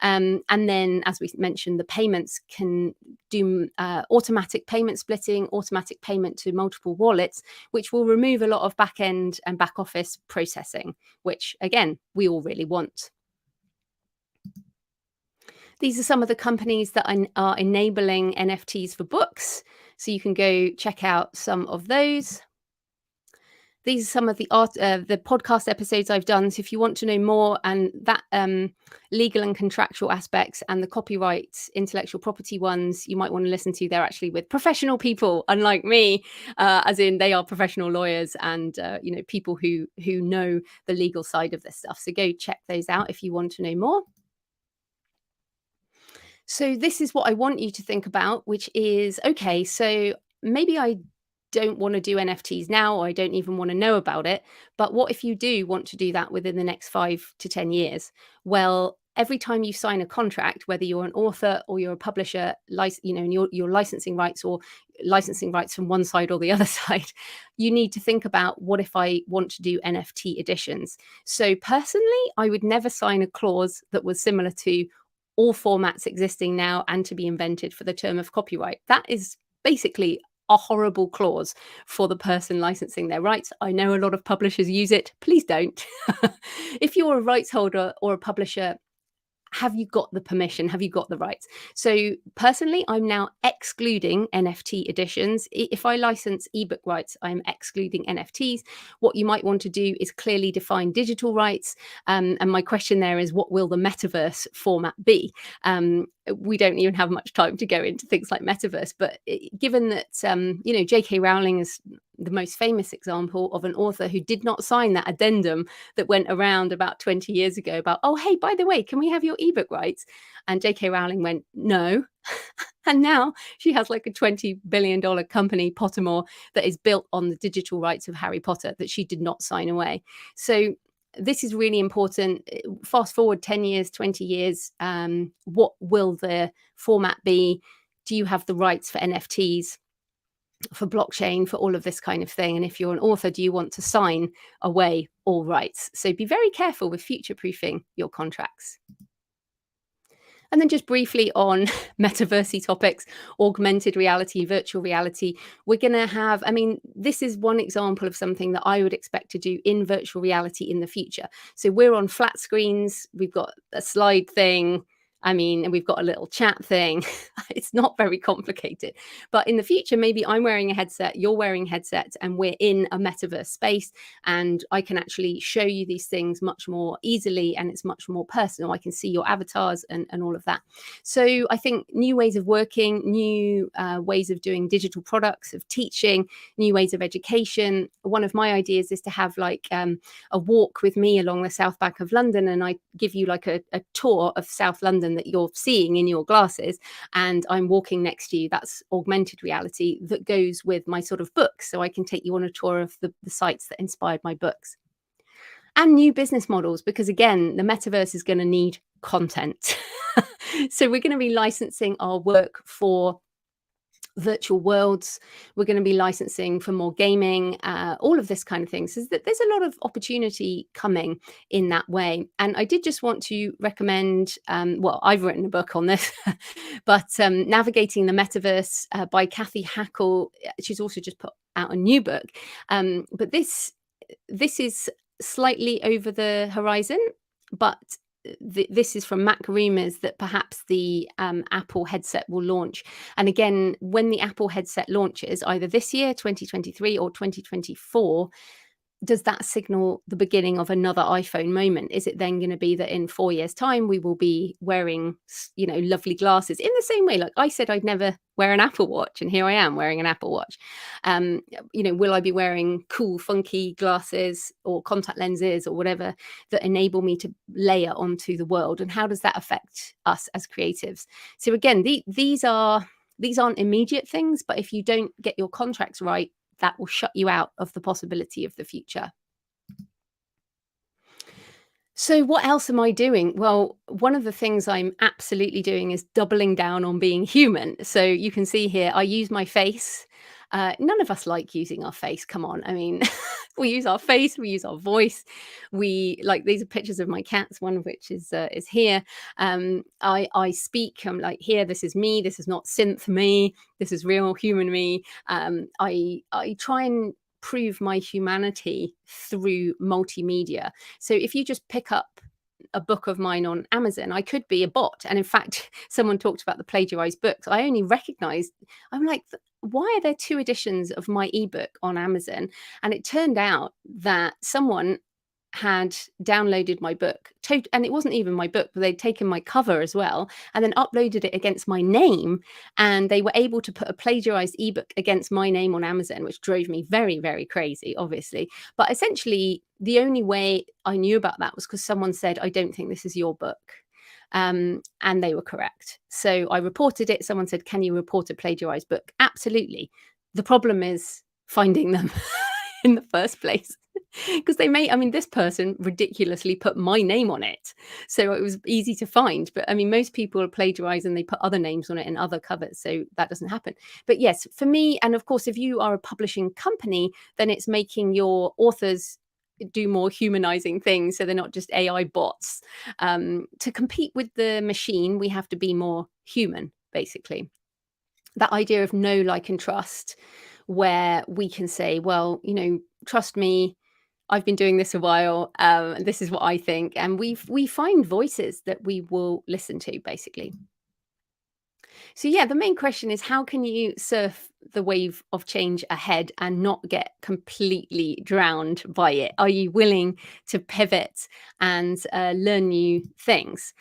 And then, as we mentioned, the payments can do automatic payment splitting, automatic payment to multiple wallets, which will remove a lot of back end and back office processing, which again, we all really want. These are some of the companies that are enabling NFTs for books. So you can go check out some of those. These are some of the podcast episodes I've done. So if you want to know more and that legal and contractual aspects and the copyright, intellectual property ones, you might want to listen to. They're actually with professional people, unlike me, as in they are professional lawyers and people who know the legal side of this stuff. So go check those out if you want to know more. So this is what I want you to think about, which is, okay, so maybe I don't want to do NFTs now, or I don't even want to know about it. But what if you do want to do that within the next 5 to 10 years? Every time you sign a contract, whether you're an author or you're a publisher, and your licensing rights or licensing rights from one side or the other side, you need to think about, what if I want to do NFT editions? So personally, I would never sign a clause that was similar to all formats existing now and to be invented for the term of copyright. That is basically a horrible clause for the person licensing their rights. I know a lot of publishers use it. Please don't. If you're a rights holder or a publisher, have you got the permission? Have you got the rights? So personally, I'm now excluding NFT editions. If I license ebook rights, I'm excluding NFTs. What you might want to do is clearly define digital rights. And my question there is, what will the metaverse format be? We don't even have much time to go into things like metaverse, but given that, J.K. Rowling is the most famous example of an author who did not sign that addendum that went around about 20 years ago about, oh, hey, by the way, can we have your ebook rights? And J.K. Rowling went, no. And now she has like a $20 billion company, Pottermore, that is built on the digital rights of Harry Potter that she did not sign away. So this is really important. Fast forward 10 years, 20 years, what will the format be? Do you have the rights for NFTs, for blockchain, for all of this kind of thing? And if you're an author, do you want to sign away all rights? So be very careful with future-proofing your contracts. And then just briefly on metaversey topics, augmented reality, virtual reality, we're going to have, this is one example of something that I would expect to do in virtual reality in the future. So we're on flat screens, we've got a slide thing, I mean, and we've got a little chat thing. It's not very complicated. But in the future, maybe I'm wearing a headset, you're wearing headsets, and we're in a metaverse space, and I can actually show you these things much more easily, and it's much more personal. I can see your avatars and all of that. So I think new ways of working, new ways of doing digital products, of teaching, new ways of education. One of my ideas is to have like a walk with me along the South Bank of London, and I give you like a tour of South London that you're seeing in your glasses, and I'm walking next to you. That's augmented reality that goes with my sort of books, so I can take you on a tour of the sites that inspired my books. And new business models, because again, the metaverse is going to need content. So we're going to be licensing our work for virtual worlds. We're going to be licensing for more gaming, all of this kind of thing. So there's a lot of opportunity coming in that way. And I did just want to recommend, well, I've written a book on this, but Navigating the Metaverse by Kathy Hackle. She's also just put out a new book. But this is slightly over the horizon, but this is from Mac Rumors that perhaps the Apple headset will launch. And again, when the Apple headset launches, either this year, 2023, or 2024, does that signal the beginning of another iPhone moment? Is it then going to be that in 4 years' time, we will be wearing, you know, lovely glasses in the same way? Like I said, I'd never wear an Apple Watch, and here I am wearing an Apple Watch. You know, will I be wearing cool, funky glasses or contact lenses or whatever that enable me to layer onto the world? And how does that affect us as creatives? So again, these aren't immediate things, but if you don't get your contracts right, that will shut you out of the possibility of the future. So what else am I doing? Well, one of the things I'm absolutely doing is doubling down on being human. So you can see here, I use my face. None of us like using our face. Come on. I mean, we use our face, we use our voice. We like, these are pictures of my cats, one of which is here. I speak, I'm like, here, this is me. This is not synth me. This is real human me. I try and prove my humanity through multimedia. So if you just pick up a book of mine on Amazon, I could be a bot. And in fact, someone talked about the plagiarized books. I only recognized, I'm like, why are there 2 editions of my ebook on Amazon? And it turned out that someone had downloaded my book, and it wasn't even my book, but they'd taken my cover as well and then uploaded it against my name, and they were able to put a plagiarized ebook against my name on Amazon, which drove me very, very crazy, obviously. But essentially, the only way I knew about that was because someone said, I don't think this is your book. And they were correct. So I reported it. Someone said, can you report a plagiarized book? Absolutely. The problem is finding them in the first place. Because this person ridiculously put my name on it. So it was easy to find. But I mean, most people plagiarize and they put other names on it and other covers. So that doesn't happen. But yes, for me, and of course, if you are a publishing company, then it's making your authors do more humanizing things. So they're not just AI bots. To compete with the machine, we have to be more human, basically. That idea of know, like, and trust, where we can say, well, you know, trust me, I've been doing this a while. This is what I think. And we find voices that we will listen to, basically. So yeah, the main question is, how can you surf the wave of change ahead and not get completely drowned by it? Are you willing to pivot and learn new things?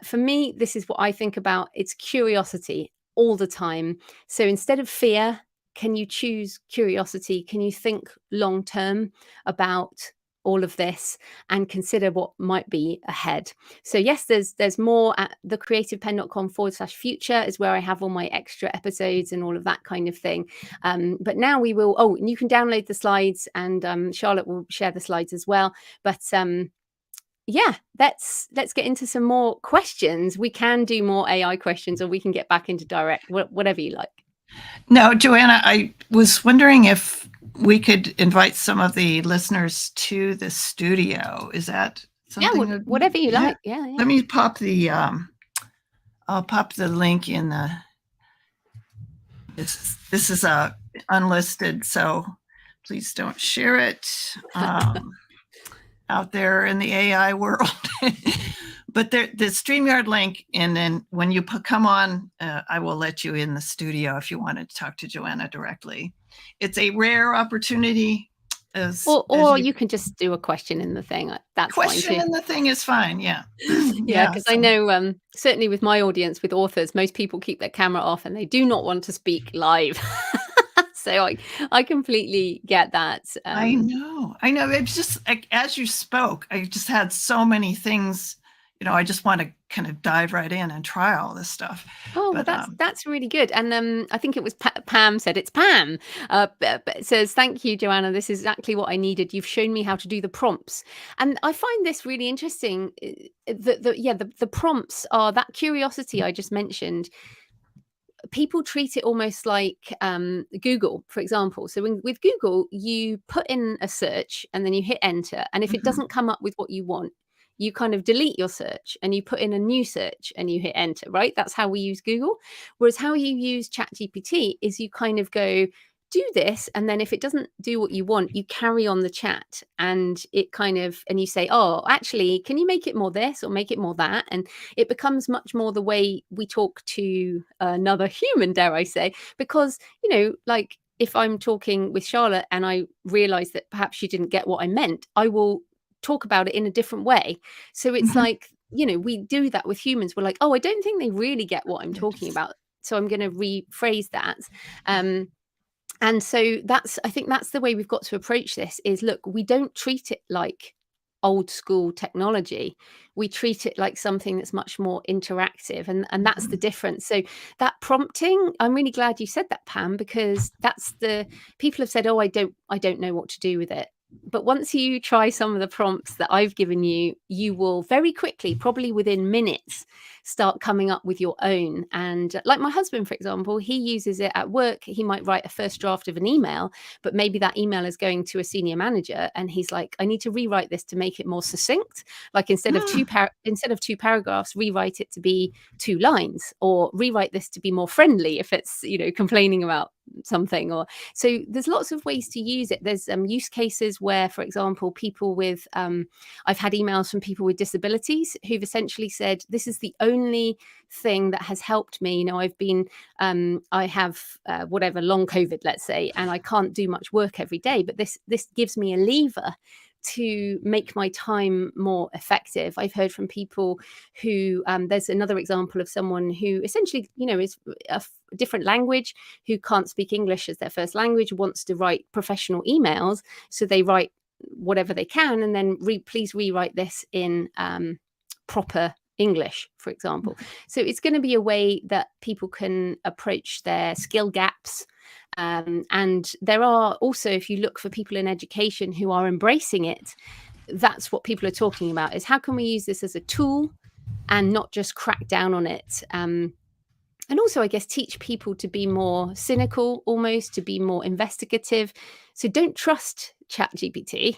For me, this is what I think about. It's curiosity all the time. So instead of fear, can you choose curiosity? Can you think long term about all of this and consider what might be ahead? So yes, there's more at thecreativepenn.com/future is where I have all my extra episodes and all of that kind of thing. But now we will, and you can download the slides, and Charlotte will share the slides as well. But yeah, let's get into some more questions. We can do more AI questions, or we can get back into direct, whatever you like. No, Joanna, I was wondering if we could invite some of the listeners to the studio. Is that something? Yeah, whatever you like. Yeah. Let me pop the I'll pop the link in the. This is a unlisted, so please don't share it out there in the AI world. But the StreamYard link, and then when you come on, I will let you in the studio if you want to talk to Joanna directly. It's a rare opportunity. Or you can just do a question in the thing. That's question fine too. in the thing is fine. Yeah. Yeah, because I know certainly with my audience, with authors, most people keep their camera off and they do not want to speak live. So I completely get that. I know. It's just like, as you spoke, I just had so many things. I just want to kind of dive right in and try all this stuff. Oh, but, well, that's really good. And I think it was Pam said, it's Pam. It says, thank you, Joanna. This is exactly what I needed. You've shown me how to do the prompts. And I find this really interesting. The prompts are that curiosity I just mentioned. People treat it almost like Google, for example. So with Google, you put in a search and then you hit enter. And if it doesn't come up with what you want, you kind of delete your search and you put in a new search and you hit enter, right? That's how we use Google. Whereas how you use ChatGPT is you kind of go, do this, and then if it doesn't do what you want, you carry on the chat and it kind of, and you say, oh, actually, can you make it more this or make it more that? And it becomes much more the way we talk to another human, dare I say, because, like if I'm talking with Charlotte and I realize that perhaps she didn't get what I meant, I will talk about it in a different way. So it's like, we do that with humans. We're like, oh, I don't think they really get what I'm talking about. So I'm going to rephrase that. And so I think that's the way we've got to approach this is, look, we don't treat it like old school technology. We treat it like something that's much more interactive. And that's the difference. So that prompting, I'm really glad you said that, Pam, because people have said, oh, I don't know what to do with it. But once you try some of the prompts that I've given you, you will very quickly, probably within minutes, start coming up with your own. And like my husband, for example, he uses it at work. He might write a first draft of an email, but maybe that email is going to a senior manager. And he's like, I need to rewrite this to make it more succinct. Like instead of two paragraphs, rewrite it to be 2 lines, or rewrite this to be more friendly if it's, complaining about something. Or so there's lots of ways to use it. There's use cases where, for example, people with I've had emails from people with disabilities who've essentially said, this is the only thing that has helped me. I've been I have whatever, long COVID, let's say, and I can't do much work every day, but this gives me a lever to make my time more effective. I've heard from people who there's another example of someone who essentially, is a different language, who can't speak English as their first language, wants to write professional emails. So they write whatever they can, and then please rewrite this in proper English, for example. So it's going to be a way that people can approach their skill gaps. And there are also, if you look for people in education who are embracing it, that's what people are talking about, is how can we use this as a tool and not just crack down on it. And also, I guess, teach people to be more cynical, almost to be more investigative. So don't trust ChatGPT.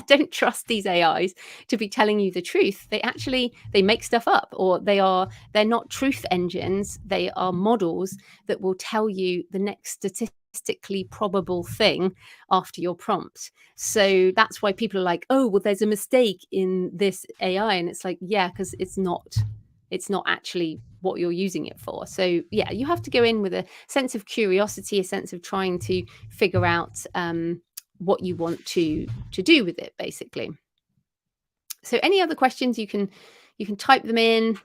Don't trust these AIs to be telling you the truth. They make stuff up, or they're not truth engines. They are models that will tell you the next statistically probable thing after your prompt. So that's why people are like, oh, well, there's a mistake in this AI. And it's like, yeah, because it's not actually what you're using it for. So yeah, you have to go in with a sense of curiosity, a sense of trying to figure out what you want to do with it, basically. So any other questions, you can type them in.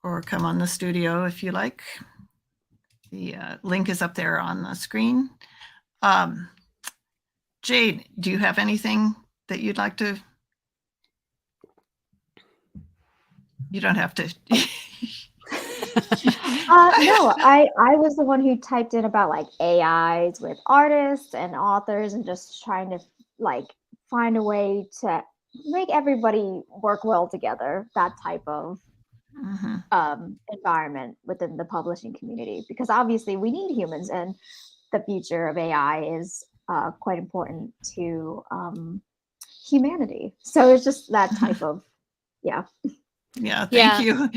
Or come on the studio if you like. The link is up there on the screen. Jade, do you have anything that you'd like to? You don't have to. No, I was the one who typed in about like AIs with artists and authors, and just trying to like find a way to make everybody work well together, that type of environment within the publishing community, because obviously we need humans, and the future of AI is quite important to humanity. So it's just that type of, yeah, thank you.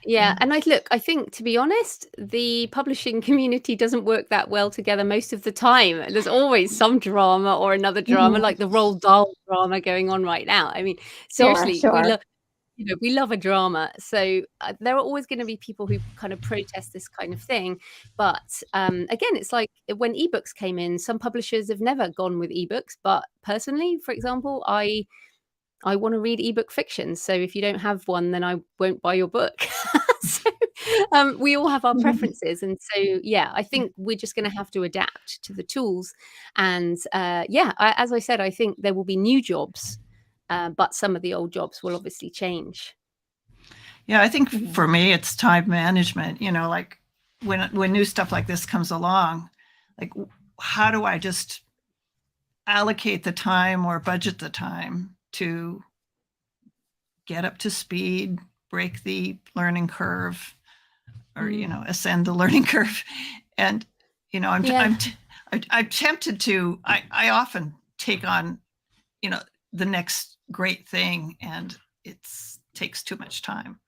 Yeah, and I think, to be honest, the publishing community doesn't work that well together most of the time. There's always some drama or another drama, like the Roald Dahl drama going on right now. I mean, seriously, sure. we love a drama. So there are always going to be people who kind of protest this kind of thing. But again, it's like when ebooks came in, some publishers have never gone with ebooks. But personally, for example, I want to read ebook fiction. So if you don't have one, then I won't buy your book. So we all have our preferences. And so, yeah, I think we're just going to have to adapt to the tools. And as I said, I think there will be new jobs, but some of the old jobs will obviously change. Yeah, I think for me, it's time management, like when new stuff like this comes along, like how do I just allocate the time or budget the time to get up to speed, break the learning curve, or ascend the learning curve. And I'm tempted to. I often take on the next great thing, and it takes too much time.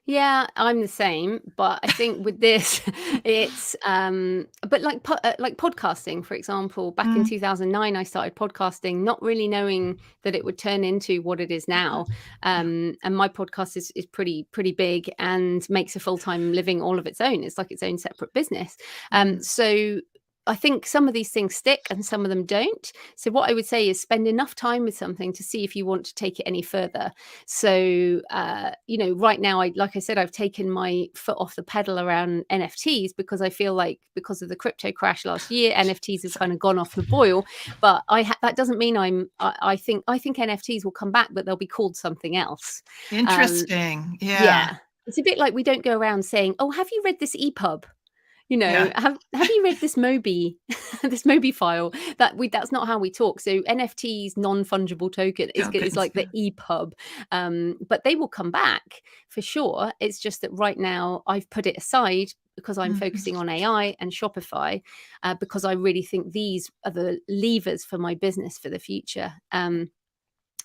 Yeah, I'm the same, but I think with this, it's but like podcasting, for example, back in 2009, I started podcasting, not really knowing that it would turn into what it is now. And my podcast is pretty big and makes a full-time living all of its own. It's like its own separate business. So I think some of these things stick and some of them don't. So what I would say is spend enough time with something to see if you want to take it any further. So, right now, like I said, I've taken my foot off the pedal around NFTs because I feel like because of the crypto crash last year, NFTs have kind of gone off the boil. But that doesn't mean I think NFTs will come back, but they'll be called something else. Interesting. Yeah. It's a bit like we don't go around saying, "Oh, have you read this EPUB?" Have you read this Mobi, this Mobi file? That's not how we talk. So NFTs, non-fungible token, is like the EPUB, but they will come back for sure. It's just that right now I've put it aside because I'm focusing on AI and Shopify, because I really think these are the levers for my business for the future.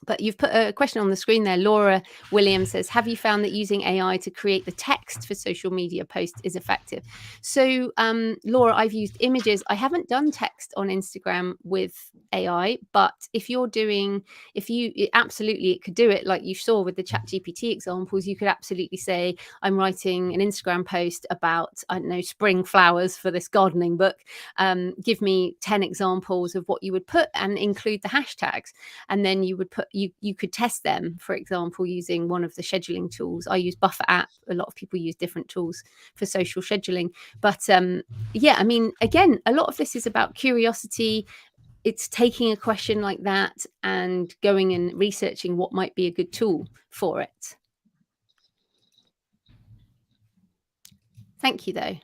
But you've put a question on the screen there. Laura Williams says, have you found that using AI to create the text for social media posts is effective? So, Laura, I've used images. I haven't done text on Instagram with AI, but absolutely, it could do it. Like you saw with the ChatGPT examples, you could absolutely say, I'm writing an Instagram post about, I don't know, spring flowers for this gardening book. Give me 10 examples of what you would put and include the hashtags. And then you would put, you could test them, for example, using one of the scheduling tools. I use Buffer app. A lot of people use different tools for social scheduling. But I mean, again, a lot of this is about curiosity. It's taking a question like that and going and researching what might be a good tool for it. Thank you, though.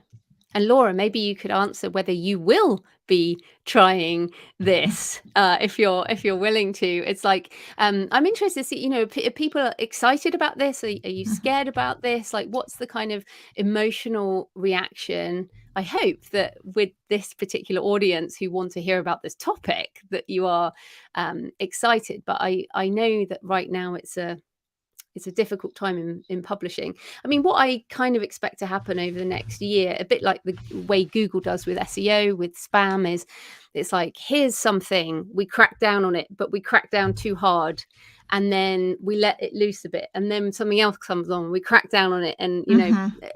And Laura, maybe you could answer whether you will be trying this if you're willing to. It's like I'm interested to see, are people excited about this? Are you scared about this? Like, what's the kind of emotional reaction? I hope that with this particular audience who want to hear about this topic, that you are excited. But I know that right now it's a difficult time in publishing. I mean, what I kind of expect to happen over the next year, a bit like the way Google does with SEO, with spam, is it's like, here's something, we crack down on it, but we crack down too hard. And then we let it loose a bit. And then something else comes along, we crack down on it. And,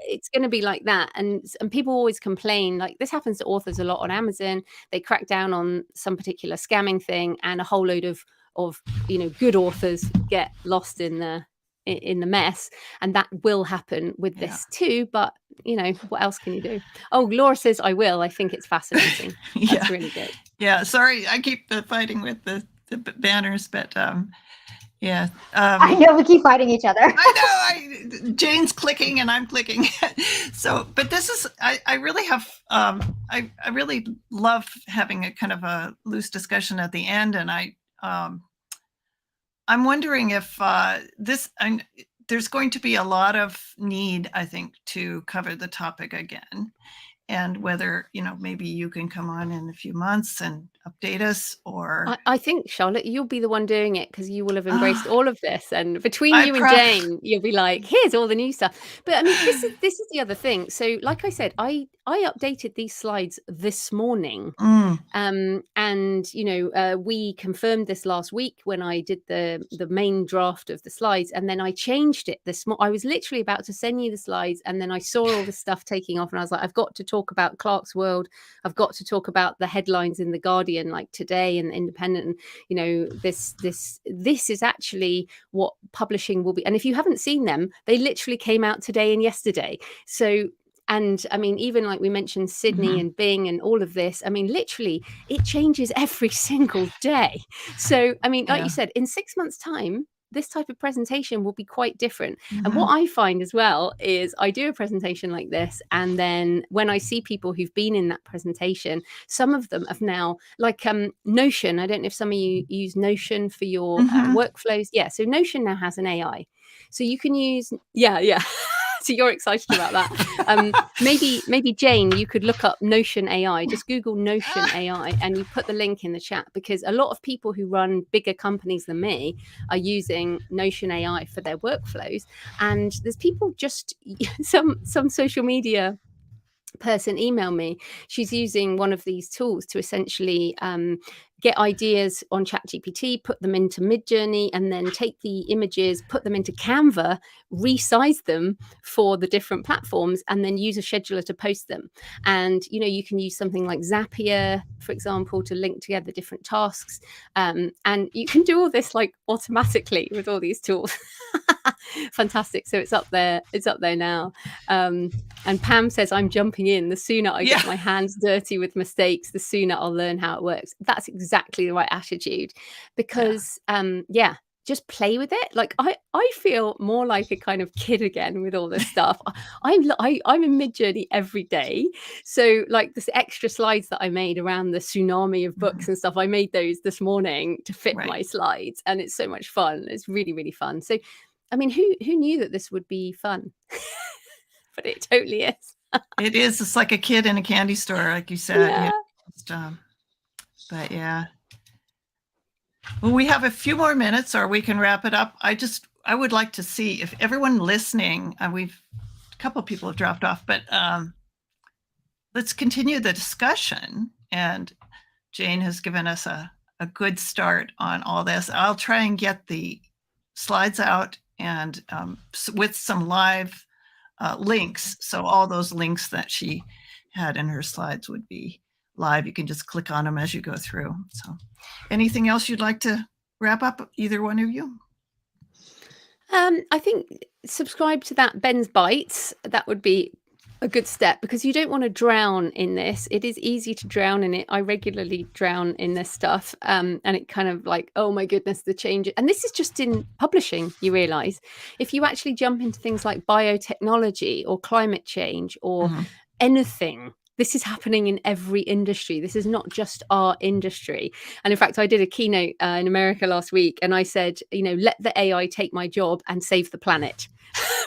it's going to be like that. And people always complain, like this happens to authors a lot on Amazon. They crack down on some particular scamming thing and a whole load of good authors get lost in the mess, and that will happen with this too. But what else can you do? Oh, Laura says I will. I think it's fascinating. That's really good. Yeah, sorry, I keep fighting with the banners, but I know we keep fighting each other. I know. Jane's clicking and I'm clicking. So, but this is I really have I really love having a kind of a loose discussion at the end, and I'm wondering if there's going to be a lot of need, I think, to cover the topic again, and whether maybe you can come on in a few months and update us, or I think, Charlotte, you'll be the one doing it because you will have embraced all of this, and between you and Jane, you'll be like, here's all the new stuff. But I mean, this is the other thing. So, like I said, I updated these slides this morning, and And we confirmed this last week when I did the main draft of the slides, and then I changed it I was literally about to send you the slides, and then I saw all this stuff taking off, and I was like, I've got to talk about Clark's World, I've got to talk about the headlines in the Guardian like today and the Independent, and this is actually what publishing will be. And if you haven't seen them, they literally came out today and yesterday. So, and I mean, even like we mentioned Sydney and Bing and all of this, I mean, literally it changes every single day. So, I mean, like you said, in 6 months' time, this type of presentation will be quite different. And what I find as well is I do a presentation like this, and then when I see people who've been in that presentation, some of them have now, like Notion. I don't know if some of you use Notion for your workflows. Yeah, so Notion now has an AI. So you can use, yeah. So you're excited about that. Maybe Jane, you could look up Notion AI. Just Google Notion AI and you put the link in the chat, because a lot of people who run bigger companies than me are using Notion AI for their workflows. And there's people just some social media person email me. She's using one of these tools to essentially get ideas on ChatGPT, put them into Midjourney, and then take the images, put them into Canva, resize them for the different platforms, and then use a scheduler to post them. And you can use something like Zapier, for example, to link together different tasks, and you can do all this like automatically with all these tools. Fantastic. So it's up there now. And Pam says, I'm jumping in. The sooner I get my hands dirty with mistakes, the sooner I'll learn how it works. That's exactly the right attitude, because just play with it. Like I feel more like a kind of kid again with all this stuff. I'm in Midjourney every day. So like this extra slides that I made around the tsunami of books and stuff, I made those this morning to fit my slides, and it's so much fun. It's really, really fun. So I mean, who knew that this would be fun? But it totally is. It is. It's like a kid in a candy store, like you said. But yeah. Well, we have a few more minutes, or we can wrap it up. I would like to see if everyone listening, a couple of people have dropped off, but let's continue the discussion. And Jane has given us a good start on all this. I'll try and get the slides out and with some live links. So all those links that she had in her slides would be live. You can just click on them as you go through. So anything else you'd like to wrap up, either one of you? I think subscribe to that Ben's Bites. That would be a good step, because you don't want to drown in this. It is easy to drown in it. I regularly drown in this stuff, and it kind of like, oh my goodness, the change. And this is just in publishing. You realize if you actually jump into things like biotechnology or climate change or anything, this is happening in every industry. This is not just our industry. And in fact, I did a keynote in America last week, and I said, let the AI take my job and save the planet.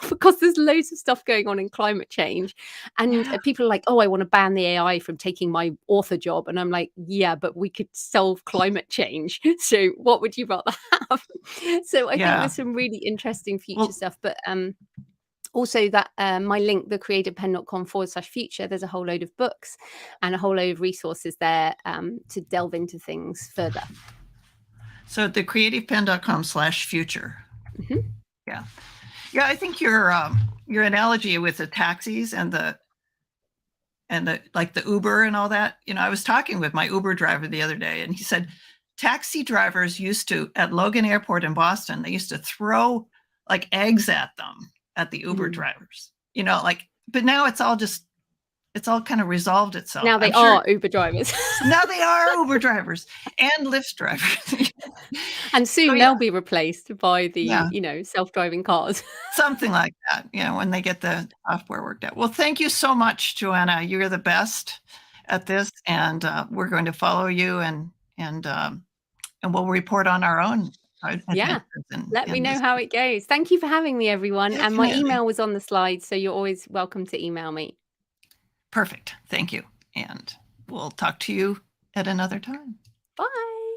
Because there's loads of stuff going on in climate change, and people are like, oh, I want to ban the AI from taking my author job. And I'm like, yeah, but we could solve climate change. So what would you rather have? So I think there's some really interesting future stuff. But also that my link, thecreativepenn.com/future, there's a whole load of books and a whole load of resources there to delve into things further. So thecreativepenn.com/future. Yeah, I think your analogy with the taxis and the like the Uber and all that, I was talking with my Uber driver the other day, and he said taxi drivers used to, at Logan Airport in Boston, they used to throw like eggs at them, at the Uber drivers, but now it's all kind of resolved itself. Now they are Uber drivers. Now they are Uber drivers and Lyft drivers. And soon they'll be replaced by the, self-driving cars. Something like that, when they get the software worked out. Well, thank you so much, Joanna. You're the best at this, and we're going to follow you, and we'll report on our own. Let me know how it goes. Thank you for having me, everyone. Definitely. And my email was on the slide, so you're always welcome to email me. Perfect. Thank you. And we'll talk to you at another time. Bye.